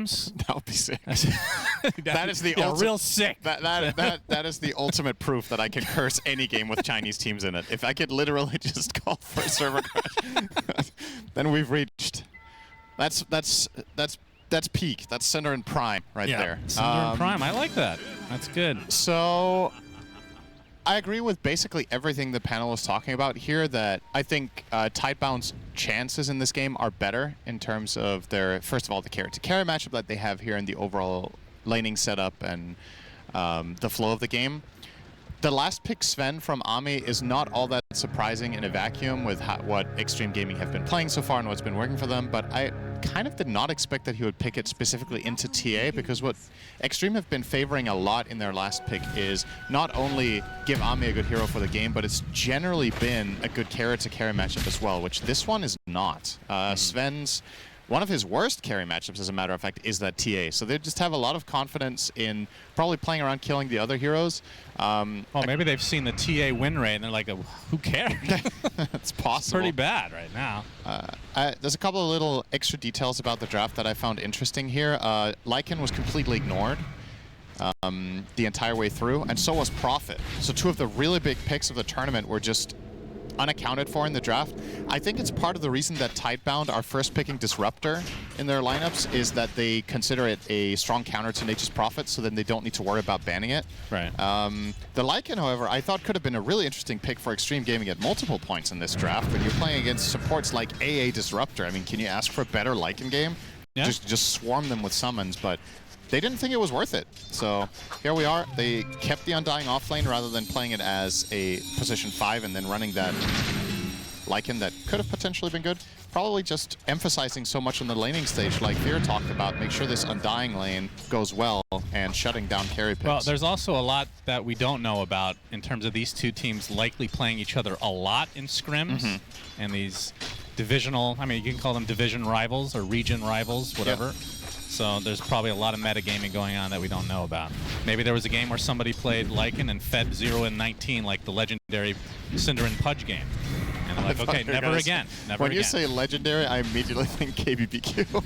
games. That would be sick. That is the real sick. That is the ultimate proof that I can curse any game with Chinese teams in it. If I could literally just call for a server crash, then we've reached. That's peak. That's Cinder and Prime right there. Cinder and Prime. I like that. That's good. So I agree with basically everything the panel was talking about here, that I think Tidebound's chances in this game are better in terms of their, first of all, the carry-to-carry matchup that they have here and the overall laning setup and the flow of the game. The last pick, Sven from Ami, is not all that surprising in a vacuum with what Xtreme Gaming have been playing so far and what's been working for them, but I kind of did not expect that he would pick it specifically into TA, because what Xtreme have been favoring a lot in their last pick is not only give Ami a good hero for the game, but it's generally been a good carry-to-carry matchup as well, which this one is not. Sven's one of his worst carry matchups, as a matter of fact, is that TA. So they just have a lot of confidence in probably playing around killing the other heroes. Well, maybe they've seen the TA win rate and they're like, who cares? It's possible. It's pretty bad right now. There's a couple of little extra details about the draft that I found interesting here. Lycan was completely ignored the entire way through, and so was Prophet. So two of the really big picks of the tournament were just unaccounted for in the draft. I think it's part of the reason that Tidebound are first picking Disruptor in their lineups, is that they consider it a strong counter to Nature's Prophet, so then they don't need to worry about banning it. Right. The Lycan, however, I thought could have been a really interesting pick for Xtreme Gaming at multiple points in this draft. When you're playing against supports like AA Disruptor, I mean, can you ask for a better Lycan game? Yeah. Just swarm them with summons, but they didn't think it was worth it. So here we are. They kept the Undying off lane rather than playing it as a position 5 and then running that Lycan that could have potentially been good. Probably just emphasizing so much on the laning stage, like Fear talked about, make sure this Undying lane goes well and shutting down carry picks. Well, there's also a lot that we don't know about in terms of these two teams likely playing each other a lot in scrims and these divisional, I mean, you can call them division rivals or region rivals, whatever. Yep. So there's probably a lot of metagaming going on that we don't know about. Maybe there was a game where somebody played Lycan and fed 0 and 19, like the legendary Cinder and Pudge game. And they're like, okay, never again. Never when again. You say legendary, I immediately think KBBQ.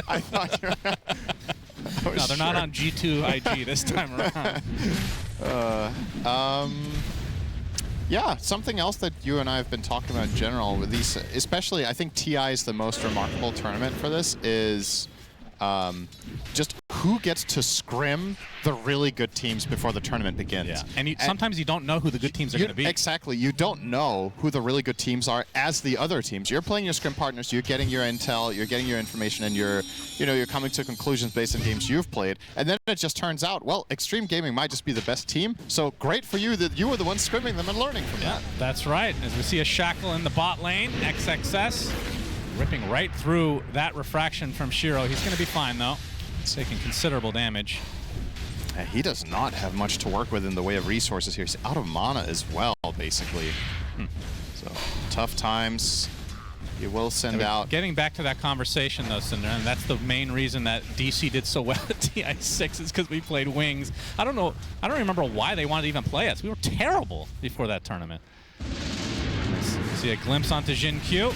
I thought you were... No, they're not on G2 IG this time around. Yeah, something else that you and I have been talking about in general with these, especially I think TI is the most remarkable tournament for this, is just who gets to scrim the really good teams before the tournament begins. Yeah, and sometimes you don't know who the good teams are going to be. Exactly. You don't know who the really good teams are as the other teams. You're playing your scrim partners, you're getting your intel, you're getting your information, and you're coming to conclusions based on games you've played. And then it just turns out, well, Xtreme Gaming might just be the best team, so great for you that you were the one scrimming them and learning from that. That's right. As we see a Shackle in the bot lane, XXS ripping right through that refraction from Shiro. He's going to be fine, though. He's taking considerable damage. He does not have much to work with in the way of resources here. He's out of mana as well, basically. So, tough times. He will send out... Getting back to that conversation, though, Cinder, and that's the main reason that DC did so well at TI6 is because we played Wings. I don't know. I don't remember why they wanted to even play us. We were terrible before that tournament. See a glimpse onto Jin Q.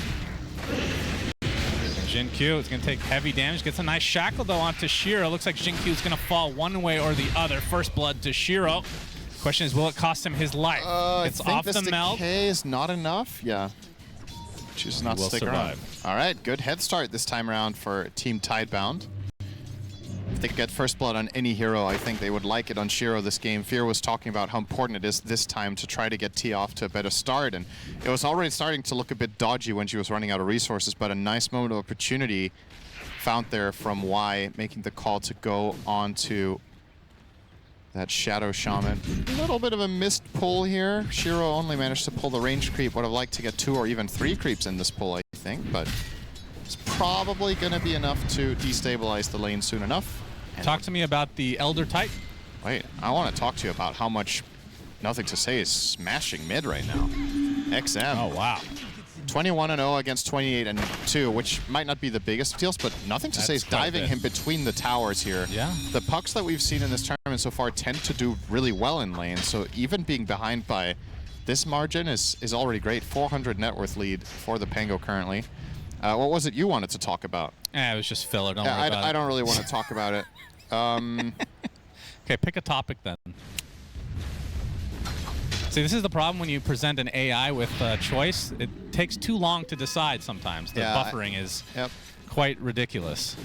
Jin Q is going to take heavy damage. Gets a nice shackle, though, onto Shiro. Looks like Jin Q is going to fall one way or the other. First blood to Shiro. Question is, will it cost him his life? It's off the meld. Decay is not enough. Yeah. Chooses not to stick around. All right, good head start this time around for Team Tidebound. If they could get first blood on any hero, I think they would like it on Shiro this game. Fear was talking about how important it is this time to try to get T off to a better start, and it was already starting to look a bit dodgy when she was running out of resources, but a nice moment of opportunity found there from Y, making the call to go on to that Shadow Shaman. A little bit of a missed pull here. Shiro only managed to pull the range creep. Would have liked to get 2 or even 3 creeps in this pull, I think, but it's probably going to be enough to destabilize the lane soon enough. Talk to me about the Elder Titan. Wait, I want to talk to you about how much Nothing to Say is smashing mid right now. XM. Oh, wow. 21-0 against 28-2, which might not be the biggest of deals, but Nothing to Say is diving him between the towers here. Yeah. The pucks that we've seen in this tournament so far tend to do really well in lane, so even being behind by this margin is already great. 400 net worth lead for the Pango currently. What was it you wanted to talk about? It was just filler. Don't worry about it. I don't really want to talk about it. Okay, pick a topic then. See, this is the problem when you present an AI with choice. It takes too long to decide sometimes. The buffering is quite ridiculous.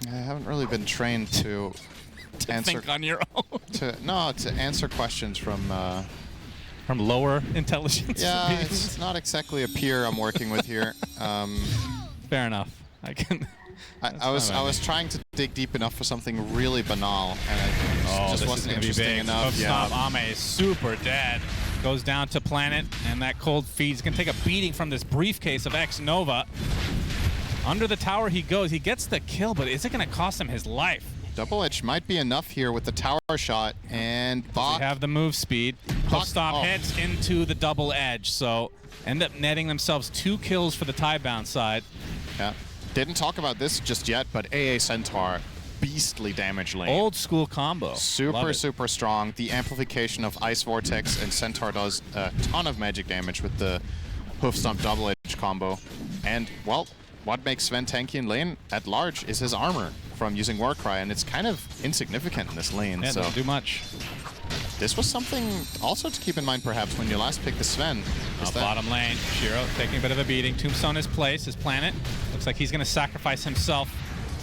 I haven't really been trained to answer think on your own. to answer questions from lower intelligence. Yeah, beings. it's not exactly a peer I'm working with here. Fair enough. I can. I was trying to dig deep enough for something really banal, and it just wasn't interesting enough. Ame is super dead. Goes down to planet, and that cold feed's gonna take a beating from this briefcase of X Nova. Under the tower he goes. He gets the kill, but is it gonna cost him his life? Double edge might be enough here with the tower shot, and Bach. They have the move speed. Stomp hits into the double edge, so end up netting themselves 2 kills for the Tidebound side. Yeah. Didn't talk about this just yet, but AA Centaur, beastly damage lane. Old school combo. Super strong. The amplification of Ice Vortex, and Centaur does a ton of magic damage with the Hoof Stomp double edge combo. And, well, what makes Sven tanky in lane at large is his armor from using Warcry, and it's kind of insignificant in this lane. Yeah, so doesn't do much. This was something also to keep in mind, perhaps, when you last picked the Sven. Bottom lane, Shiro taking a bit of a beating. Tombstone his place, his planet. Looks like he's going to sacrifice himself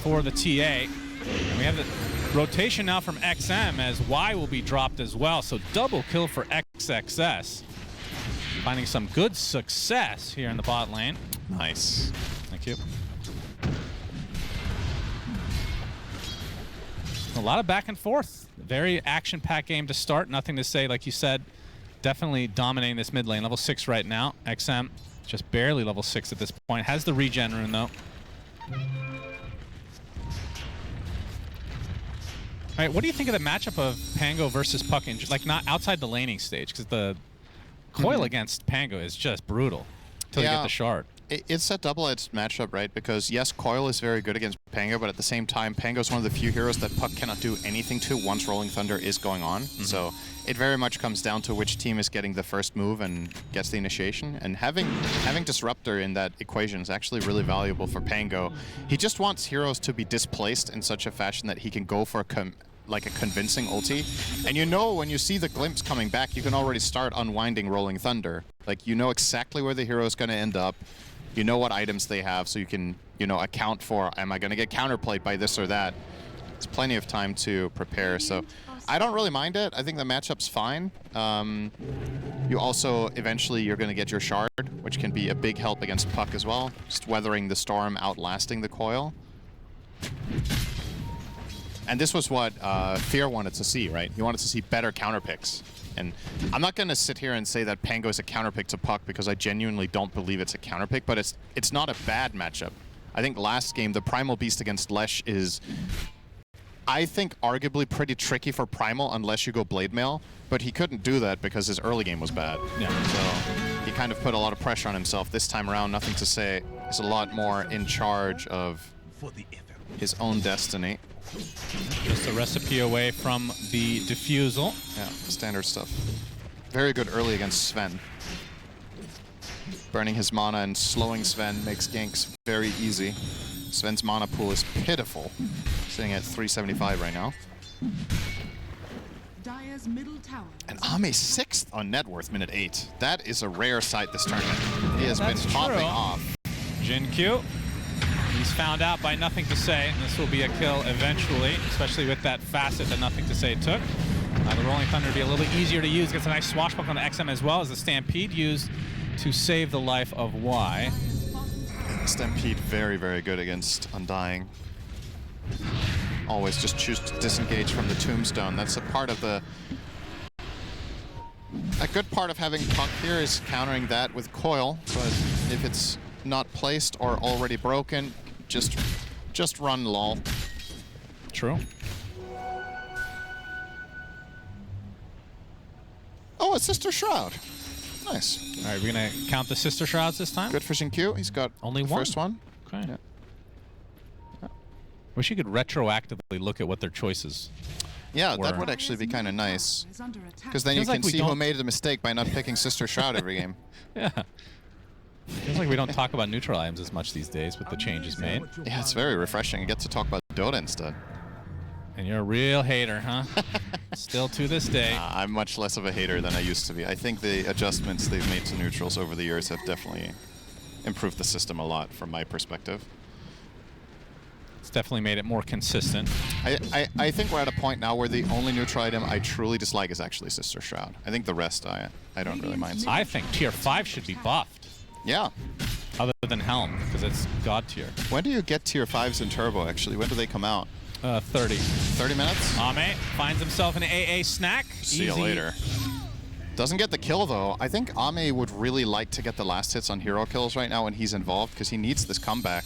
for the TA. And we have the rotation now from XM as Y will be dropped as well. So double kill for XXS. Finding some good success here in the bot lane. Nice. Thank you. A lot of back and forth. Very action-packed game to start. Nothing to say, like you said. Definitely dominating this mid lane. Level 6 right now. XM just barely level 6 at this point. Has the regen rune though. All right, what do you think of the matchup of Pango versus Puck, like not outside the laning stage? Because the coil against Pango is just brutal until you get the shard. It's a double-edged matchup, right? Because yes, Coil is very good against Pango, but at the same time, Pango is one of the few heroes that Puck cannot do anything to once Rolling Thunder is going on. So it very much comes down to which team is getting the first move and gets the initiation. And having Disruptor in that equation is actually really valuable for Pango. He just wants heroes to be displaced in such a fashion that he can go for like a convincing ulti. And you know, when you see the glimpse coming back, you can already start unwinding Rolling Thunder. Like, you know exactly where the hero is going to end up. You know what items they have, so you can, you know, account for, am I going to get counterplayed by this or that? It's plenty of time to prepare, so I don't really mind it. I think the matchup's fine. You also, eventually, you're going to get your shard, which can be a big help against Puck as well. Just weathering the storm, outlasting the coil. And this was what Fear wanted to see, right? He wanted to see better counterpicks. And I'm not going to sit here and say that Pango is a counterpick to Puck, because I genuinely don't believe it's a counterpick, but it's not a bad matchup. I think last game, the Primal Beast against Lesh is, I think, arguably pretty tricky for Primal unless you go Blade Mail, but he couldn't do that because his early game was bad. Yeah. So he kind of put a lot of pressure on himself. This time around, nothing to say. He's a lot more in charge of his own destiny. Just a recipe away from the defusal. Yeah, standard stuff. Very good early against Sven. Burning his mana and slowing Sven makes ganks very easy. Sven's mana pool is pitiful, sitting at 375 right now. And Ame 6th on net worth, minute 8. That is a rare sight this tournament. He has been popping off. Jin Q. He's found out by Nothing to Say, and this will be a kill eventually, especially with that facet that Nothing to Say took. The Rolling Thunder will be a little bit easier to use. Gets a nice swashbuckle on the XM as well as the Stampede used to save the life of Y. Stampede very, very good against Undying. Always just choose to disengage from the Tombstone. That's a part of the... A good part of having Puck here is countering that with Coil, but if it's not placed or already broken, just run lol. True. Oh, a Sister Shroud. Nice. All right, we're gonna count the Sister Shrouds this time. Good for Q. He's got only the first one. Okay. Yeah. Wish you could retroactively look at what their choices. Yeah, that would actually be kind of nice. Because then you can see who made the mistake by not picking Sister Shroud every game. Yeah. Feels Seems like we don't talk about neutral items as much these days with the changes made. Yeah, it's very refreshing. You get to talk about Dota instead. And you're a real hater, huh? Still to this day. I'm much less of a hater than I used to be. I think the adjustments they've made to neutrals over the years have definitely improved the system a lot from my perspective. It's definitely made it more consistent. I think we're at a point now where the only neutral item I truly dislike is actually Sister Shroud. I think the rest I don't really mind. I think tier 5 should be buffed. Yeah. Other than Helm, because it's god tier. When do you get tier 5s in Turbo, actually? When do they come out? 30. 30 minutes? Ame finds himself an AA snack. See you later. Doesn't get the kill, though. I think Ame would really like to get the last hits on hero kills right now when he's involved, because he needs this comeback.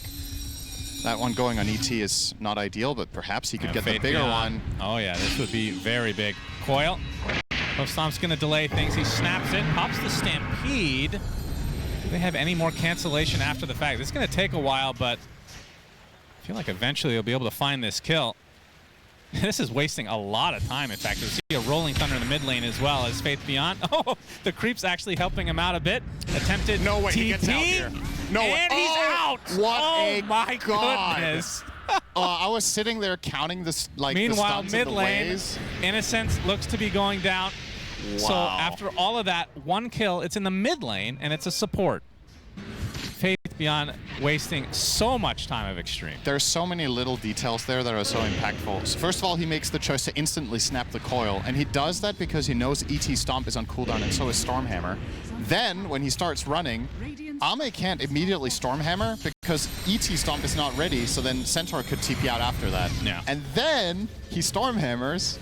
That one going on ET is not ideal, but perhaps he could get the bigger one. Oh yeah, this would be very big. Coil. Stomp's gonna delay things. He snaps it, pops the Stampede. Do they have any more cancellation after the fact? This is gonna take a while, but I feel like eventually they'll be able to find this kill. This is wasting a lot of time, in fact. You'll see a Rolling Thunder in the mid lane as well as Faith Beyond. Oh, the creep's actually helping him out a bit. Attempted No way, TP, he gets out here. No way. And he's out! What my God. goodness. I was sitting there counting this, like, Meanwhile, the stuns mid and the lane, ways. Innocence looks to be going down. Wow. So after all of that, one kill, it's in the mid lane, and it's a support. Faith Beyond wasting so much time of Xtreme. There's so many little details there that are so impactful. So first of all, he makes the choice to instantly snap the coil, and he does that because he knows ET Stomp is on cooldown, and so is Stormhammer. Then, when he starts running, Ame can't immediately Stormhammer because ET Stomp is not ready, so then Centaur could TP out after that. Yeah. And then he Stormhammers.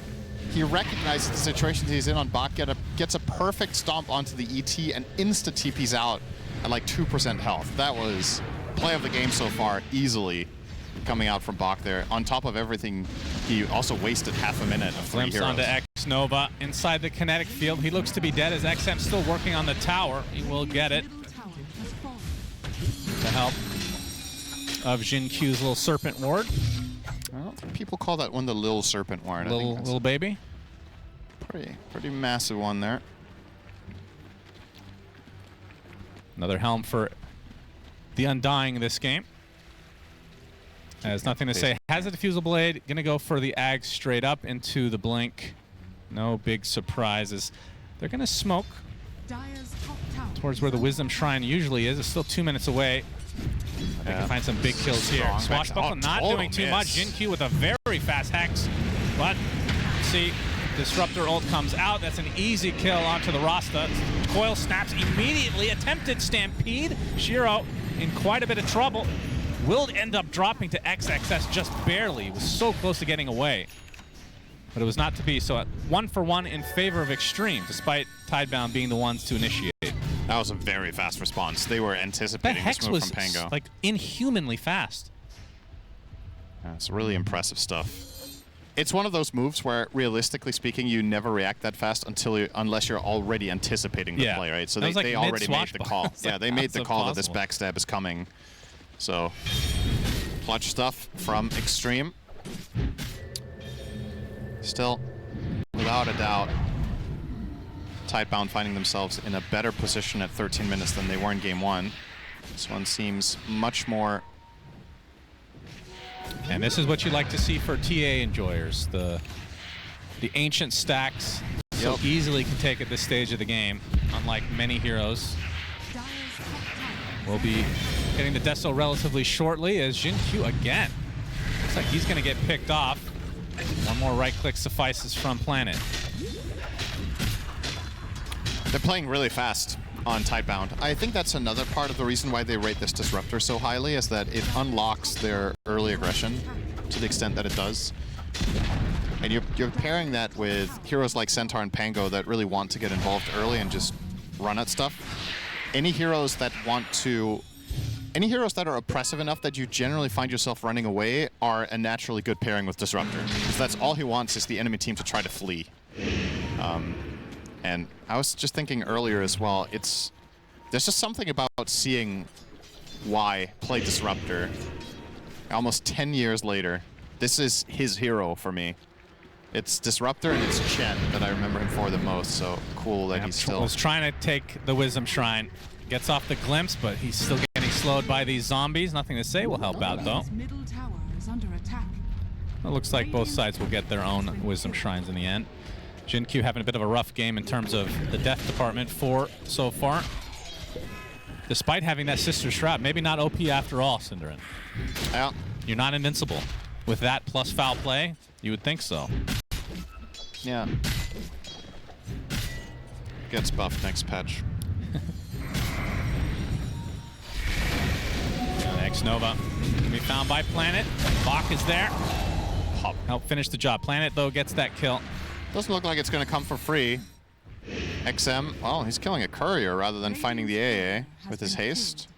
He recognizes the situation he's in on bot, gets a perfect stomp onto the ET, and insta-TPs out at like 2% health. That was play of the game so far, easily coming out from Bach there. On top of everything, he also wasted half a minute of 3 Glimpse heroes. onto X-Nova inside the kinetic field. He looks to be dead as XM's still working on the tower. He will get it. The help of Jin Q's little Serpent Ward. Well, people call that one the Lil Serpent Ward. Little baby. Pretty massive one there. Another Helm for the Undying in this game. Has nothing to say. Has a Diffusal Blade. Gonna go for the Ag straight up into the Blink. No big surprises. They're gonna smoke towards where the Wisdom Shrine usually is. It's still 2 minutes away. They can find some big kills here. Swashbuckle not doing too much. Jin Q with a very fast Hex. But, see, Disruptor ult comes out. That's an easy kill onto the Rasta. Coil snaps immediately. Attempted Stampede. Shiro in quite a bit of trouble. Will end up dropping to XXS just barely. He was so close to getting away. But it was not to be. So 1-for-1 in favor of Xtreme, despite Tidebound being the ones to initiate. That was a very fast response. They were anticipating this move from Pango. Like inhumanly fast. It's really impressive stuff. It's one of those moves where, realistically speaking, you never react that fast unless you're already anticipating the play, right? So they already made the call. Yeah, they made the call that this backstab is coming. So, clutch stuff from Xtreme. Still, without a doubt, Tidebound finding themselves in a better position at 13 minutes than they were in game 1. This one seems much more... And this is what you like to see for TA enjoyers. The ancient stacks so easily can take at this stage of the game, unlike many heroes. We'll be getting the Deso relatively shortly as Jin Q again. Looks like he's going to get picked off. One more right click suffices from Planet. They're playing really fast on Tidebound. I think that's another part of the reason why they rate this Disruptor so highly, is that it unlocks their early aggression to the extent that it does. And you're pairing that with heroes like Centaur and Pango that really want to get involved early and just run at stuff. Any heroes that are oppressive enough that you generally find yourself running away are a naturally good pairing with Disruptor. Because that's all he wants, is the enemy team to try to flee. And I was just thinking earlier as well, there's just something about seeing Y play Disruptor almost 10 years later. This is his hero for me. It's Disruptor and it's Chen that I remember him for the most, so cool that he's still... was trying to take the Wisdom Shrine. Gets off the glimpse, but he's still getting slowed by these zombies. Nothing to say will help out, though. Middle tower is under attack. It looks like both sides will get their own Wisdom Shrines in the end. Jin-Q having a bit of a rough game in terms of the death department so far. Despite having that Sister Shroud, maybe not OP after all, Cinderin. Yeah. You're not invincible. With that plus foul play, you would think so. Yeah. Gets buffed next patch. X-Nova can be found by Planet. Bach is there. Pop. Help finish the job. Planet, though, gets that kill. Doesn't look like it's going to come for free. XM, well, he's killing a courier rather than finding the AA with his haste.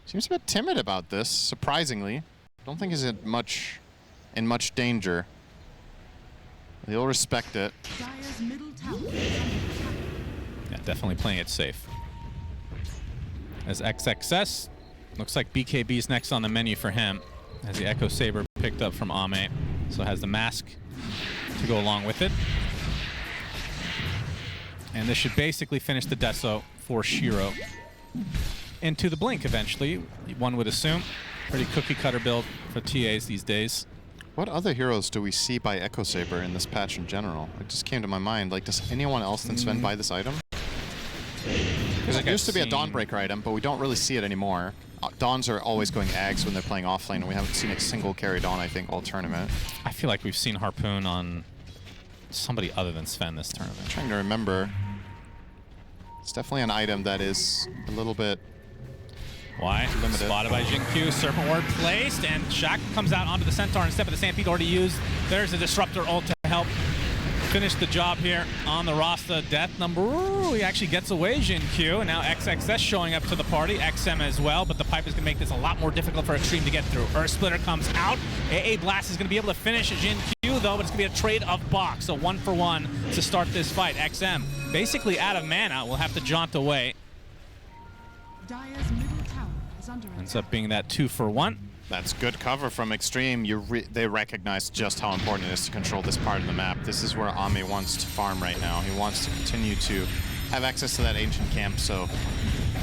Seems a bit timid about this, surprisingly. Don't think he's in much danger. He'll respect it. Dire's middle tower is under attack. Yeah, definitely playing it safe. As XXS, looks like BKB's next on the menu for him. Has the Echo Saber picked up from Ame. So has the mask to go along with it. And this should basically finish the Deso for Shiro. Into the Blink eventually, one would assume. Pretty cookie cutter build for TAs these days. What other heroes do we see by Echo Saber in this patch in general? It just came to my mind. Like, does anyone else than Sven buy this item? Because it used to be a Dawnbreaker item, but we don't really see it anymore. Dawns are always going Ags when they're playing offlane, and we haven't seen a single carry Dawn, I think, all tournament. I feel like we've seen Harpoon on somebody other than Sven this tournament. I'm trying to remember. It's definitely an item that is a little bit Why? limited. Spotted by Jin-Q, Serpent Ward placed, and Shaq comes out onto the Centaur instead of the Stampede already used. There's a Disruptor ult to help finish the job here on the Rasta. Death number, ooh, he actually gets away, Jin-Q, and now XXS showing up to the party, XM as well, but the pipe is going to make this a lot more difficult for Xtreme to get through. Earth Splitter comes out. AA Blast is going to be able to finish Jin-Q, though, but it's going to be a trade of box, so 1 for 1 to start this fight. XM basically out of mana, will have to jaunt away. Dire's middle tower is under Ends attack. up being that 2 for 1. That's good cover from Xtreme. They recognize just how important it is to control this part of the map. This is where Ame wants to farm right now. He wants to continue to have access to that ancient camp, so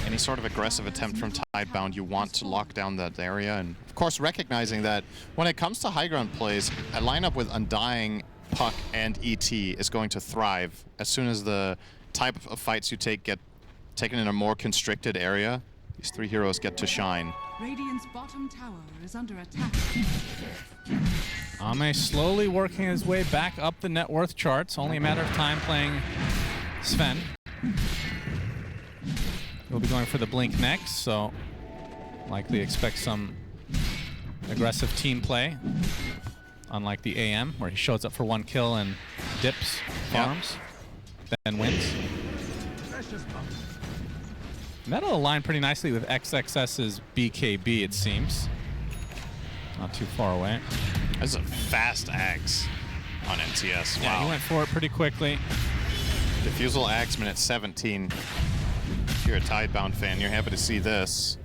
any sort of aggressive attempt from Tidebound, you want to lock down that area. And of course, recognizing that when it comes to high ground plays, a lineup with Undying, Puck, and ET is going to thrive as soon as the type of fights you take get taken in a more constricted area. These three heroes get to shine. Radiant's bottom tower is under attack. Ame slowly working his way back up the net worth charts. Only a matter of time playing Sven. He'll be going for the Blink next, so likely expect some aggressive team play. Unlike the AM, where he shows up for 1 kill and dips, farms, then wins. That'll align pretty nicely with XXS's BKB, it seems. Not too far away. That's a fast axe on MTS. Wow. Yeah, he went for it pretty quickly. Diffusal axe minute 17. If you're a Tidebound fan, you're happy to see this.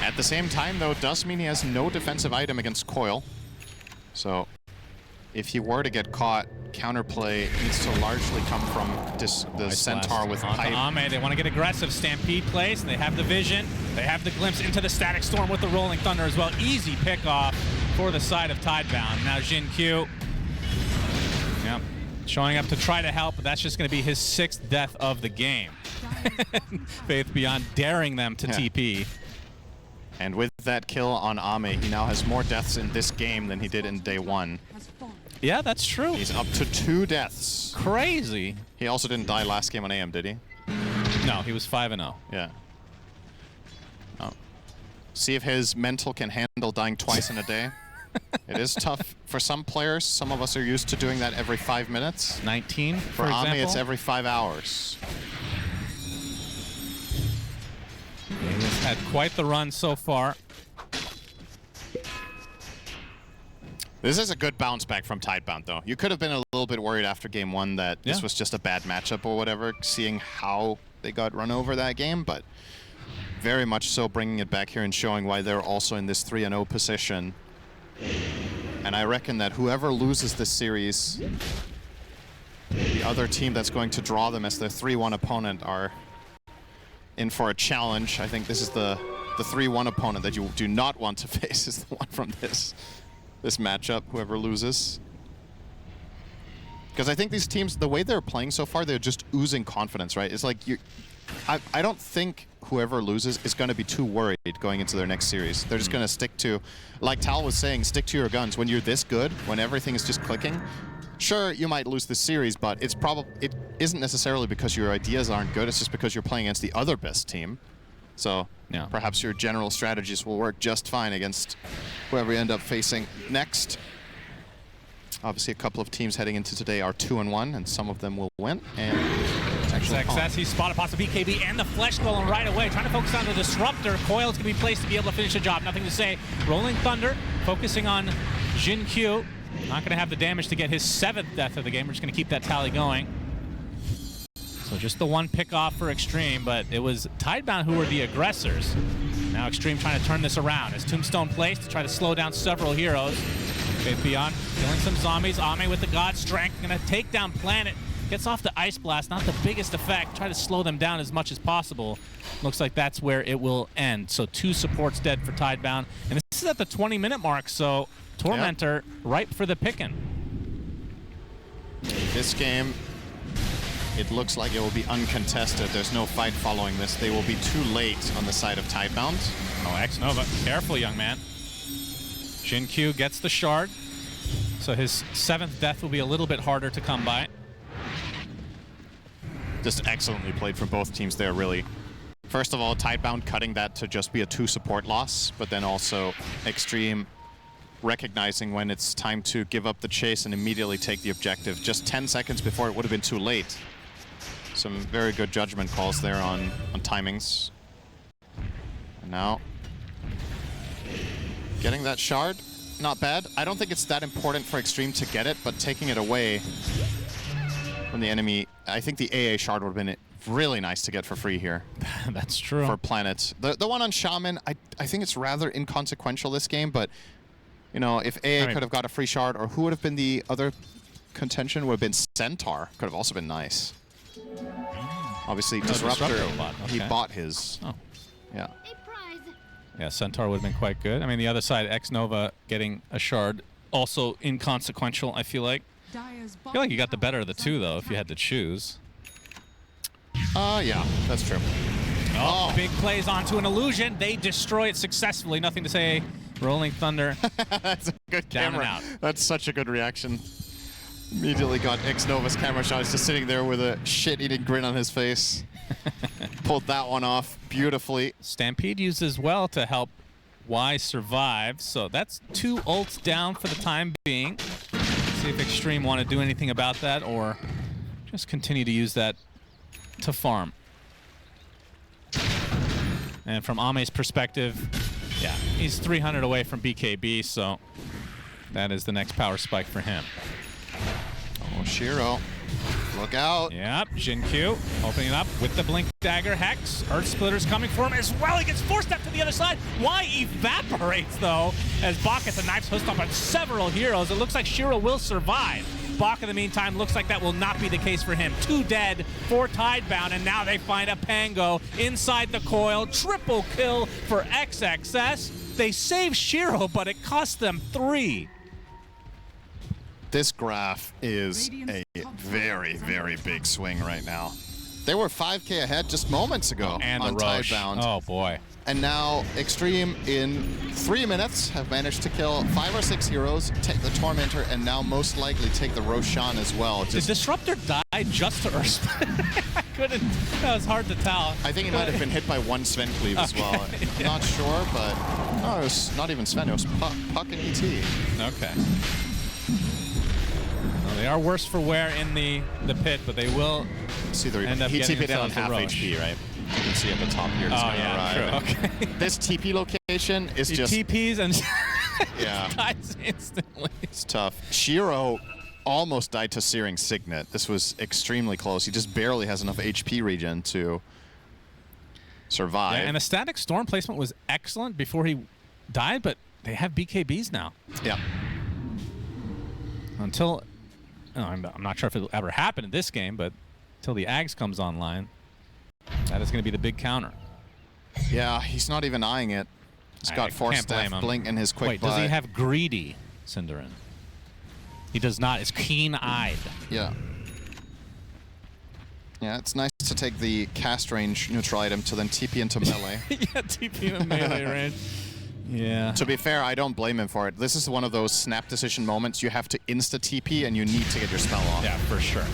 At the same time, though, it does mean he has no defensive item against Coil. So if he were to get caught, counterplay needs to largely come from the Centaur with pipe. Ame, they want to get aggressive. Stampede plays. They have the vision. They have the glimpse into the Static Storm with the Rolling Thunder as well. Easy pick off for the side of Tidebound. Now Jin-Q. Yep. Showing up to try to help, but that's just going to be his 6th death of the game. Faith Beyond daring them to TP. And with that kill on Ame, he now has more deaths in this game than he did in day 1. Yeah, that's true. He's up to 2 deaths. Crazy. He also didn't die last game on AM, did he? No, he was 5-0. Yeah. Oh. See if his mental can handle dying twice in a day. It is tough for some players. Some of us are used to doing that every 5 minutes. 19, For example. Ame, it's every 5 hours. He's had quite the run so far. This is a good bounce back from Tidebound, though. You could have been a little bit worried after game 1 that this was just a bad matchup or whatever, seeing how they got run over that game, but very much so bringing it back here and showing why they're also in this 3-0 position. And I reckon that whoever loses this series, the other team that's going to draw them as their 3-1 opponent are in for a challenge. I think this is the 3-1 opponent that you do not want to face is the one from this matchup, whoever loses. Because I think these teams, the way they're playing so far, they're just oozing confidence, right? It's like, I don't think whoever loses is going to be too worried going into their next series. They're just going to stick to, like Tal was saying, stick to your guns. When you're this good, when everything is just clicking, sure, you might lose this series, but it isn't necessarily because your ideas aren't good. It's just because you're playing against the other best team. So yeah, perhaps your general strategies will work just fine against whoever you end up facing next. Obviously, a couple of teams heading into today are 2-1, and some of them will win. And XXS, he spotted possible BKB and the Flesh Golem right away. Trying to focus on the Disruptor. Coil's going to be placed to be able to finish the job. Nothing to say. Rolling Thunder, focusing on Jin Q. Not going to have the damage to get his 7th death of the game. We're just going to keep that tally going. So just the one pick off for Xtreme, but it was Tidebound who were the aggressors. Now Xtreme trying to turn this around. As Tombstone placed to try to slow down several heroes. Beyond killing some zombies. Ame with the God Strength. Going to take down Planet. Gets off the Ice Blast. Not the biggest effect. Try to slow them down as much as possible. Looks like that's where it will end. So 2 supports dead for Tidebound. And this is at the 20-minute mark, so Tormentor ripe for the picking. This game, it looks like it will be uncontested. There's no fight following this. They will be too late on the side of Tidebound. Oh, X-Nova. Careful, young man. Jin Q gets the shard. So his 7th death will be a little bit harder to come by. Just excellently played from both teams there, really. First of all, Tidebound cutting that to just be a 2 support loss, but then also Xtreme recognizing when it's time to give up the chase and immediately take the objective. Just 10 seconds before it would have been too late. Some very good judgment calls there on timings. And now, getting that shard, not bad. I don't think it's that important for Xtreme to get it, but taking it away from the enemy, I think the AA shard would have been really nice to get for free here. That's true. For Planet. The one on Shaman, I think it's rather inconsequential this game, but you know, if AA could have got a free shard, or who would have been the other contention, would have been Centaur. Could have also been nice. Obviously, Disruptor, he bought his. Oh. Yeah. Yeah, Centaur would have been quite good. I mean, the other side, X-Nova getting a shard, also inconsequential, I feel like. I feel like you got the better of the 2, though, if you had to choose. Yeah, that's true. Oh, big plays onto an illusion. They destroy it successfully. Nothing to say. Rolling Thunder. That's a good down camera. And out. That's such a good reaction. Immediately got X-Nova's camera shot. He's just sitting there with a shit-eating grin on his face. Pulled that one off beautifully. Stampede uses well to help Y survive. So that's 2 ults down for the time being. See if Xtreme want to do anything about that or just continue to use that to farm. And from Ame's perspective, yeah, he's 300 away from BKB, so that is the next power spike for him. Oh, Shiro. Look out. Yep, Jin Q opening up with the Blink Dagger Hex. Earth Splitter's coming for him as well. He gets forced up to the other side. Y evaporates, though, as Bach gets a knife hooked up on several heroes. It looks like Shiro will survive. Bach, in the meantime, looks like that will not be the case for him. 2 dead for Tidebound, and now they find a Pango inside the coil. Triple kill for XXS. They save Shiro, but it cost them 3. This graph is a very, very big swing right now. They were 5K ahead just moments ago on Tidebound. Oh, boy. And now Xtreme, in 3 minutes, have managed to kill 5 or 6 heroes, take the Tormentor, and now most likely take the Roshan as well. Did Disruptor die just to Earth? I couldn't. That was hard to tell. I think he might have been hit by 1 Sven cleave as well. I'm not sure, but no, it was not even Sven. It was Puck and ET. Okay. Well, they are worse for wear in the pit, but they will end up getting TP'd on half Roche. HP, right? You can see at the top here. Oh, yeah, true. Okay. This TP location is he just... TPs and yeah. dies instantly. It's tough. Shiro almost died to Searing Signet. This was extremely close. He just barely has enough HP regen to survive. Yeah, and the static storm placement was excellent before he died, but they have BKBs now. Yeah. Until... I'm not sure if it'll ever happen in this game, but until the Ags comes online. That is going to be the big counter. Yeah, he's not even eyeing it. He's got Force Staff, Blink, and his quick Wait, buy. does he have Greedy, Cinderin? He does not. It's Keen-Eyed. Yeah. Yeah, it's nice to take the cast range neutral item to then TP into melee. Yeah, TP in melee range. Yeah. To be fair, I don't blame him for it. This is one of those snap decision moments. You have to insta-TP and you need to get your spell off. Yeah, for sure.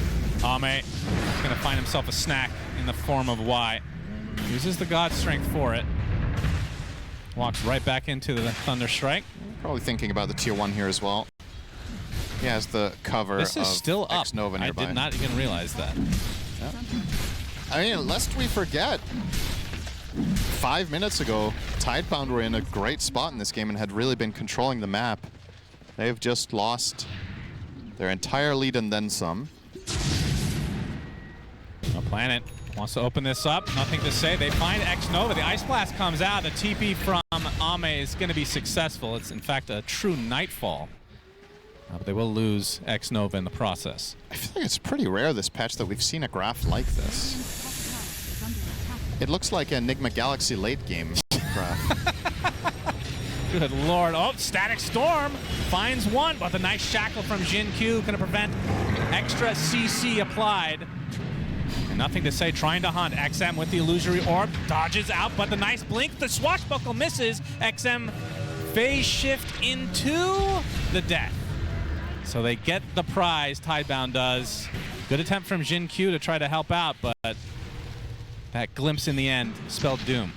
Ame is going to find himself a snack in the form of Y. Uses the God Strength for it. Walks right back into the Thunder Strike. Probably thinking about the tier 1 here as well. He has the cover This is of still up. X-Nova nearby. I did not even realize that. Yeah. I mean, lest we forget, 5 minutes ago, Tidebound were in a great spot in this game and had really been controlling the map. They've just lost their entire lead and then some. No Planet wants to open this up. Nothing to say. They find X-Nova. The Ice Blast comes out. The TP from Ame is going to be successful. It's, in fact, a true Nightfall. But they will lose X-Nova in the process. I feel like it's pretty rare this patch that we've seen a graph like this. It looks like a Nigma Galaxy late game graph. Good lord. Oh, Static Storm finds one, but the nice shackle from Jin Q going to prevent extra CC applied. And nothing to say, trying to hunt. XM with the illusory orb, dodges out, but the nice blink, the swashbuckle misses. XM phase shift into the death. So they get the prize, Tidebound does. Good attempt from Jin Q to try to help out, but that glimpse in the end spelled doom.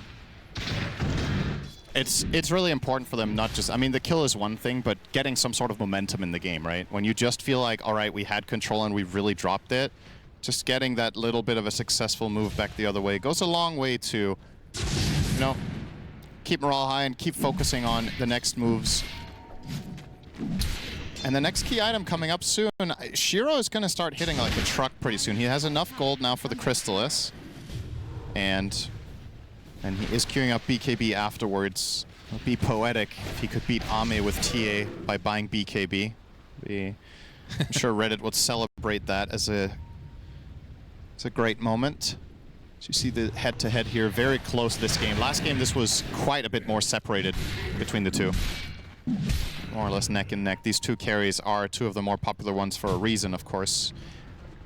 It's really important for them, not just, I mean, the kill is one thing, but getting some sort of momentum in the game, right? When you just feel like, all right, we had control and we really dropped it, just getting that little bit of a successful move back the other way goes a long way to, you know, keep morale high and keep focusing on the next moves. And the next key item coming up soon, Shiro is going to start hitting like a truck pretty soon. He has enough gold now for the Crystallis. And he is queuing up BKB afterwards. It would be poetic if he could beat Ame with TA by buying BKB. I'm sure Reddit would celebrate that as a great moment. So you see the head-to-head here, very close this game. Last game, this was quite a bit more separated between the two. More or less neck and neck. These two carries are two of the more popular ones for a reason, of course.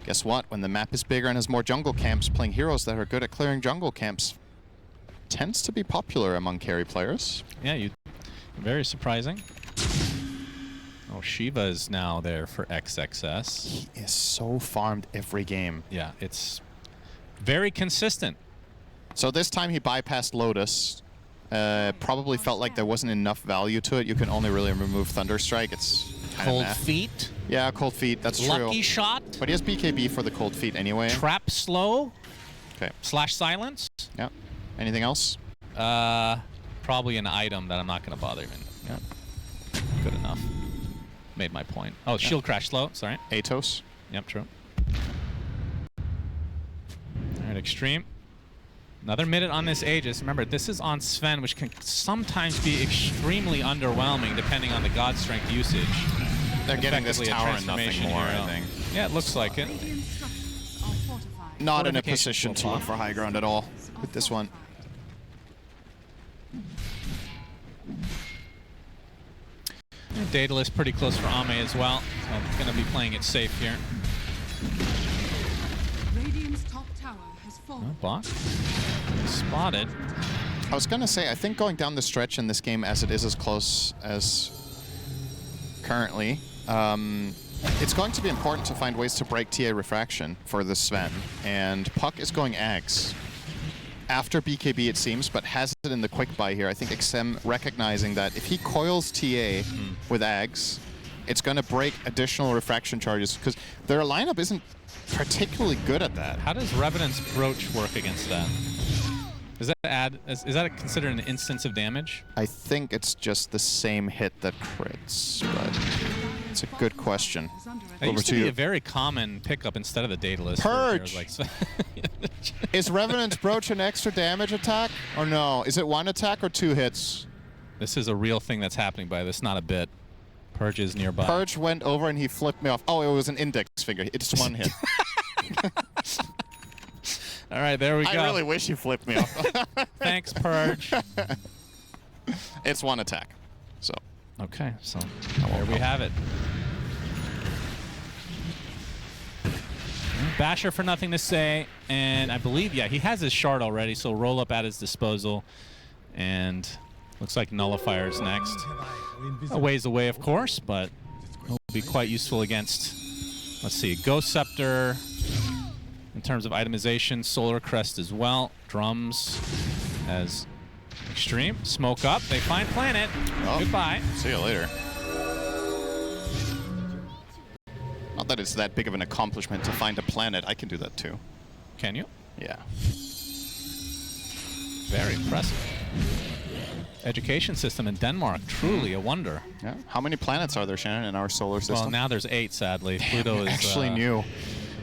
Guess what? When the map is bigger and has more jungle camps, playing heroes that are good at clearing jungle camps tends to be popular among carry players. Yeah, very surprising. Oh, Shiva is now there for XXS. He is so farmed every game. Yeah, it's very consistent. So this time he bypassed Lotus. Probably felt like there wasn't enough value to it. You can only really remove Thunderstrike. It's Cold Feet. Yeah, Cold Feet. That's true. Lucky Shot. But he has BKB for the Cold Feet anyway. Trap Slow. Okay. Slash Silence. Yeah. Anything else? Probably an item that I'm not going to bother even. Yeah. Good enough. Made my point. Oh, Shield Crash Slow. Sorry. Atos. Yep, true. All right, Extreme. Another minute on this Aegis. Remember, this is on Sven, which can sometimes be extremely underwhelming depending on the God Strength usage. They're getting this Effectively a tower and nothing transformation more, hero. I think. Yeah, it looks like it. Radiant structures are fortified. Not in a Fortification position to profile. look for high ground at all with this one. Daedalus pretty close for Ame as well, so I'm going to be playing it safe here. Radiant's top tower has Oh, fallen. block. Spotted. I was going to say, I think going down the stretch in this game as it is as close as currently, it's going to be important to find ways to break TA Refraction for the Sven. And Puck is going Ags. After BKB, it seems, but has it in the quick buy here. I think XM recognizing that if he coils TA with Ags, it's going to break additional refraction charges, because their lineup isn't particularly good at that. How does Revenant's Brooch work against that? Is that considered an instance of damage? I think it's just the same hit that crits, but it's a good question. Is under That Over used to to be you. a very common pickup instead of the Daedalus. for Purge! heroes like Is Revenant's Brooch an extra damage attack? Or no? Is it one attack or two hits? This is a real thing that's happening by this, not a bit. Purge is nearby. Purge went over and he flipped me off. Oh, it was an index finger. It's one hit. All right, there we go. I really wish you flipped me off. Thanks, Purge. It's one attack, so. Okay, so there we have it. Basher for nothing to say, and I believe, yeah, he has his shard already, so roll up at his disposal. And looks like Nullifier's next. A ways away, of course, but will be quite useful against, let's see, Ghost Scepter in terms of itemization, Solar Crest as well, Drums as Xtreme. Smoke up, they find Planet. Oh, goodbye. See you later. Not that it's that big of an accomplishment to find a planet. I can do that too. Can you? Yeah. Very impressive. Education system in Denmark, truly a wonder. Yeah. How many planets are there, Shannon, in our solar system? Well, now there's 8, sadly. Pluto is actually new.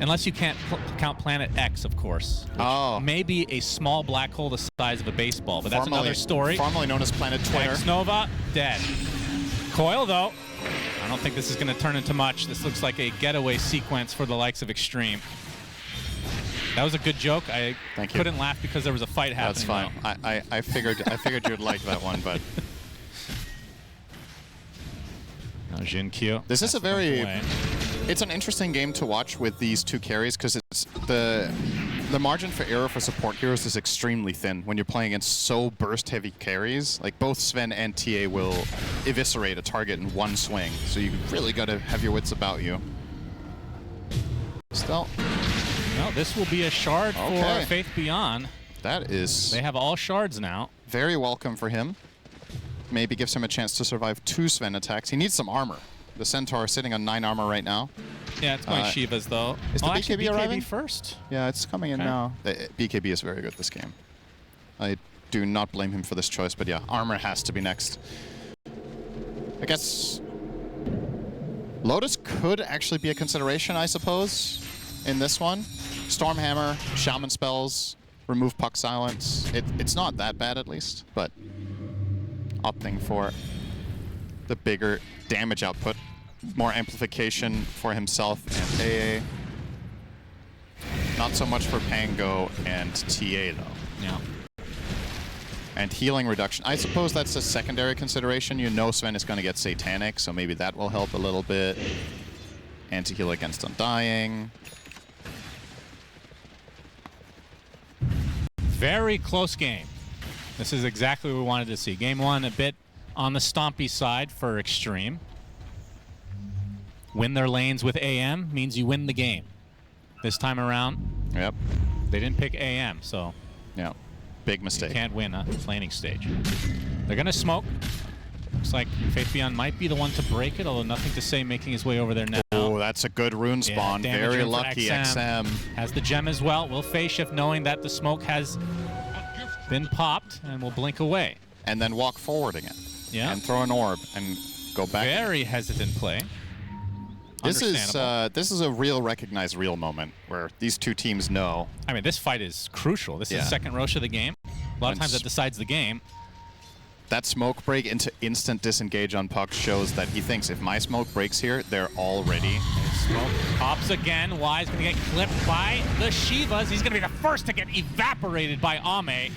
Unless you can't count Planet X, of course. Oh. Maybe a small black hole the size of a baseball, but that's another story. Formerly known as Planet Twitter. X-Nova, dead. Coil, though. I don't think this is going to turn into much. This looks like a getaway sequence for the likes of Xtreme. That was a good joke. I couldn't laugh because there was a fight happening. That's fine. I figured you'd like that one, but now Jin Kyo. This is a very it's an interesting game to watch with these two carries because it's the margin for error for support heroes is extremely thin when you're playing against so burst heavy carries. Like both Sven and TA will eviscerate a target in one swing, so you really got to have your wits about you. Still. No, this will be a shard for Faith Beyond. That is... They have all shards now. Very welcome for him. Maybe gives him a chance to survive 2 Sven attacks. He needs some armor. The Centaur is sitting on 9 armor right now. Yeah, it's going Shivas, though. Is the BKB arriving? first? Yeah, it's coming in now. The BKB is very good this game. I do not blame him for this choice, but yeah, armor has to be next. I guess... Lotus could actually be a consideration, I suppose, in this one. Stormhammer, Shaman spells, remove Puck Silence. It's not that bad, at least, but opting for the bigger damage output. More amplification for himself and AA. Not so much for Pango and TA, though. Yeah. And healing reduction. I suppose that's a secondary consideration. You know Sven is going to get Satanic, so maybe that will help a little bit. Anti-heal against Undying. Very close game. This is exactly what we wanted to see. Game 1 a bit on the stompy side for Xtreme. Win their lanes with AM means you win the game. This time around, yep, they didn't pick AM, so yeah, big mistake. You can't win a laning stage. They're gonna smoke. Looks like Faith Beyond might be the one to break it, although nothing to say making his way over there now. Oh, that's a good rune spawn. Yeah, very lucky XM. Has the gem as well. Will phase shift knowing that the smoke has been popped and will blink away. And then walk forward again. Yeah. And throw an orb and go back. Very hesitant play. This is a real recognized real moment where these two teams know. I mean, this fight is crucial. This is the second Rosh of the game. A lot of times that decides the game. That smoke break into instant disengage on Puck shows that he thinks if my smoke breaks here, they're all ready. Smoke pops again. Wise going to get clipped by the Shivas. He's going to be the first to get evaporated by Ame.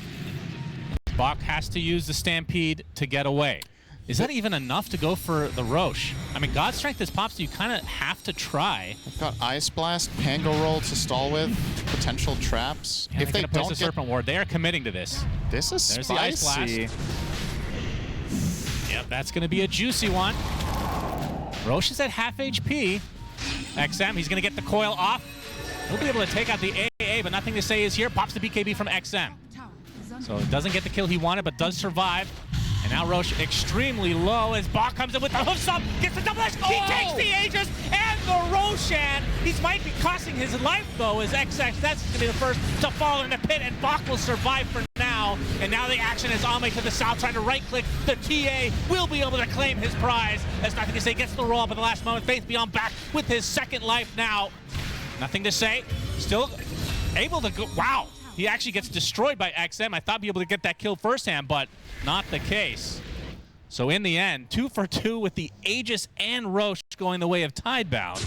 Bach has to use the Stampede to get away. Is that even enough to go for the Rosh? I mean, God Strength is popped, so you kind of have to try. They've got Ice Blast, Pango Roll to stall with, potential traps. Yeah, if they don't get Serpent Ward, they are committing to this. This is There's spicy. The Ice Blast. Yep, that's going to be a juicy one. Rosh is at half HP. XM, he's going to get the coil off. He'll be able to take out the AA, but nothing to say is here. Pops the BKB from XM. So it doesn't get the kill he wanted, but does survive. And now Rosh extremely low as Bach comes in with the hoof stomp, gets the double edge. He takes the Aegis and the Roshan. He might be costing his life though, as XX. That's going to be the first to fall in the pit, and Bach will survive for now. And now the action is Ame to the south, trying to right-click. The TA will be able to claim his prize. As nothing to say, gets the roll up at the last moment. Faith Beyond back with his second life now. Nothing to say. Still able to go. Wow. He actually gets destroyed by XM. I thought he'd be able to get that kill firsthand, but not the case. So in the end, 2 for 2 with the Aegis and Rosh going the way of Tidebound.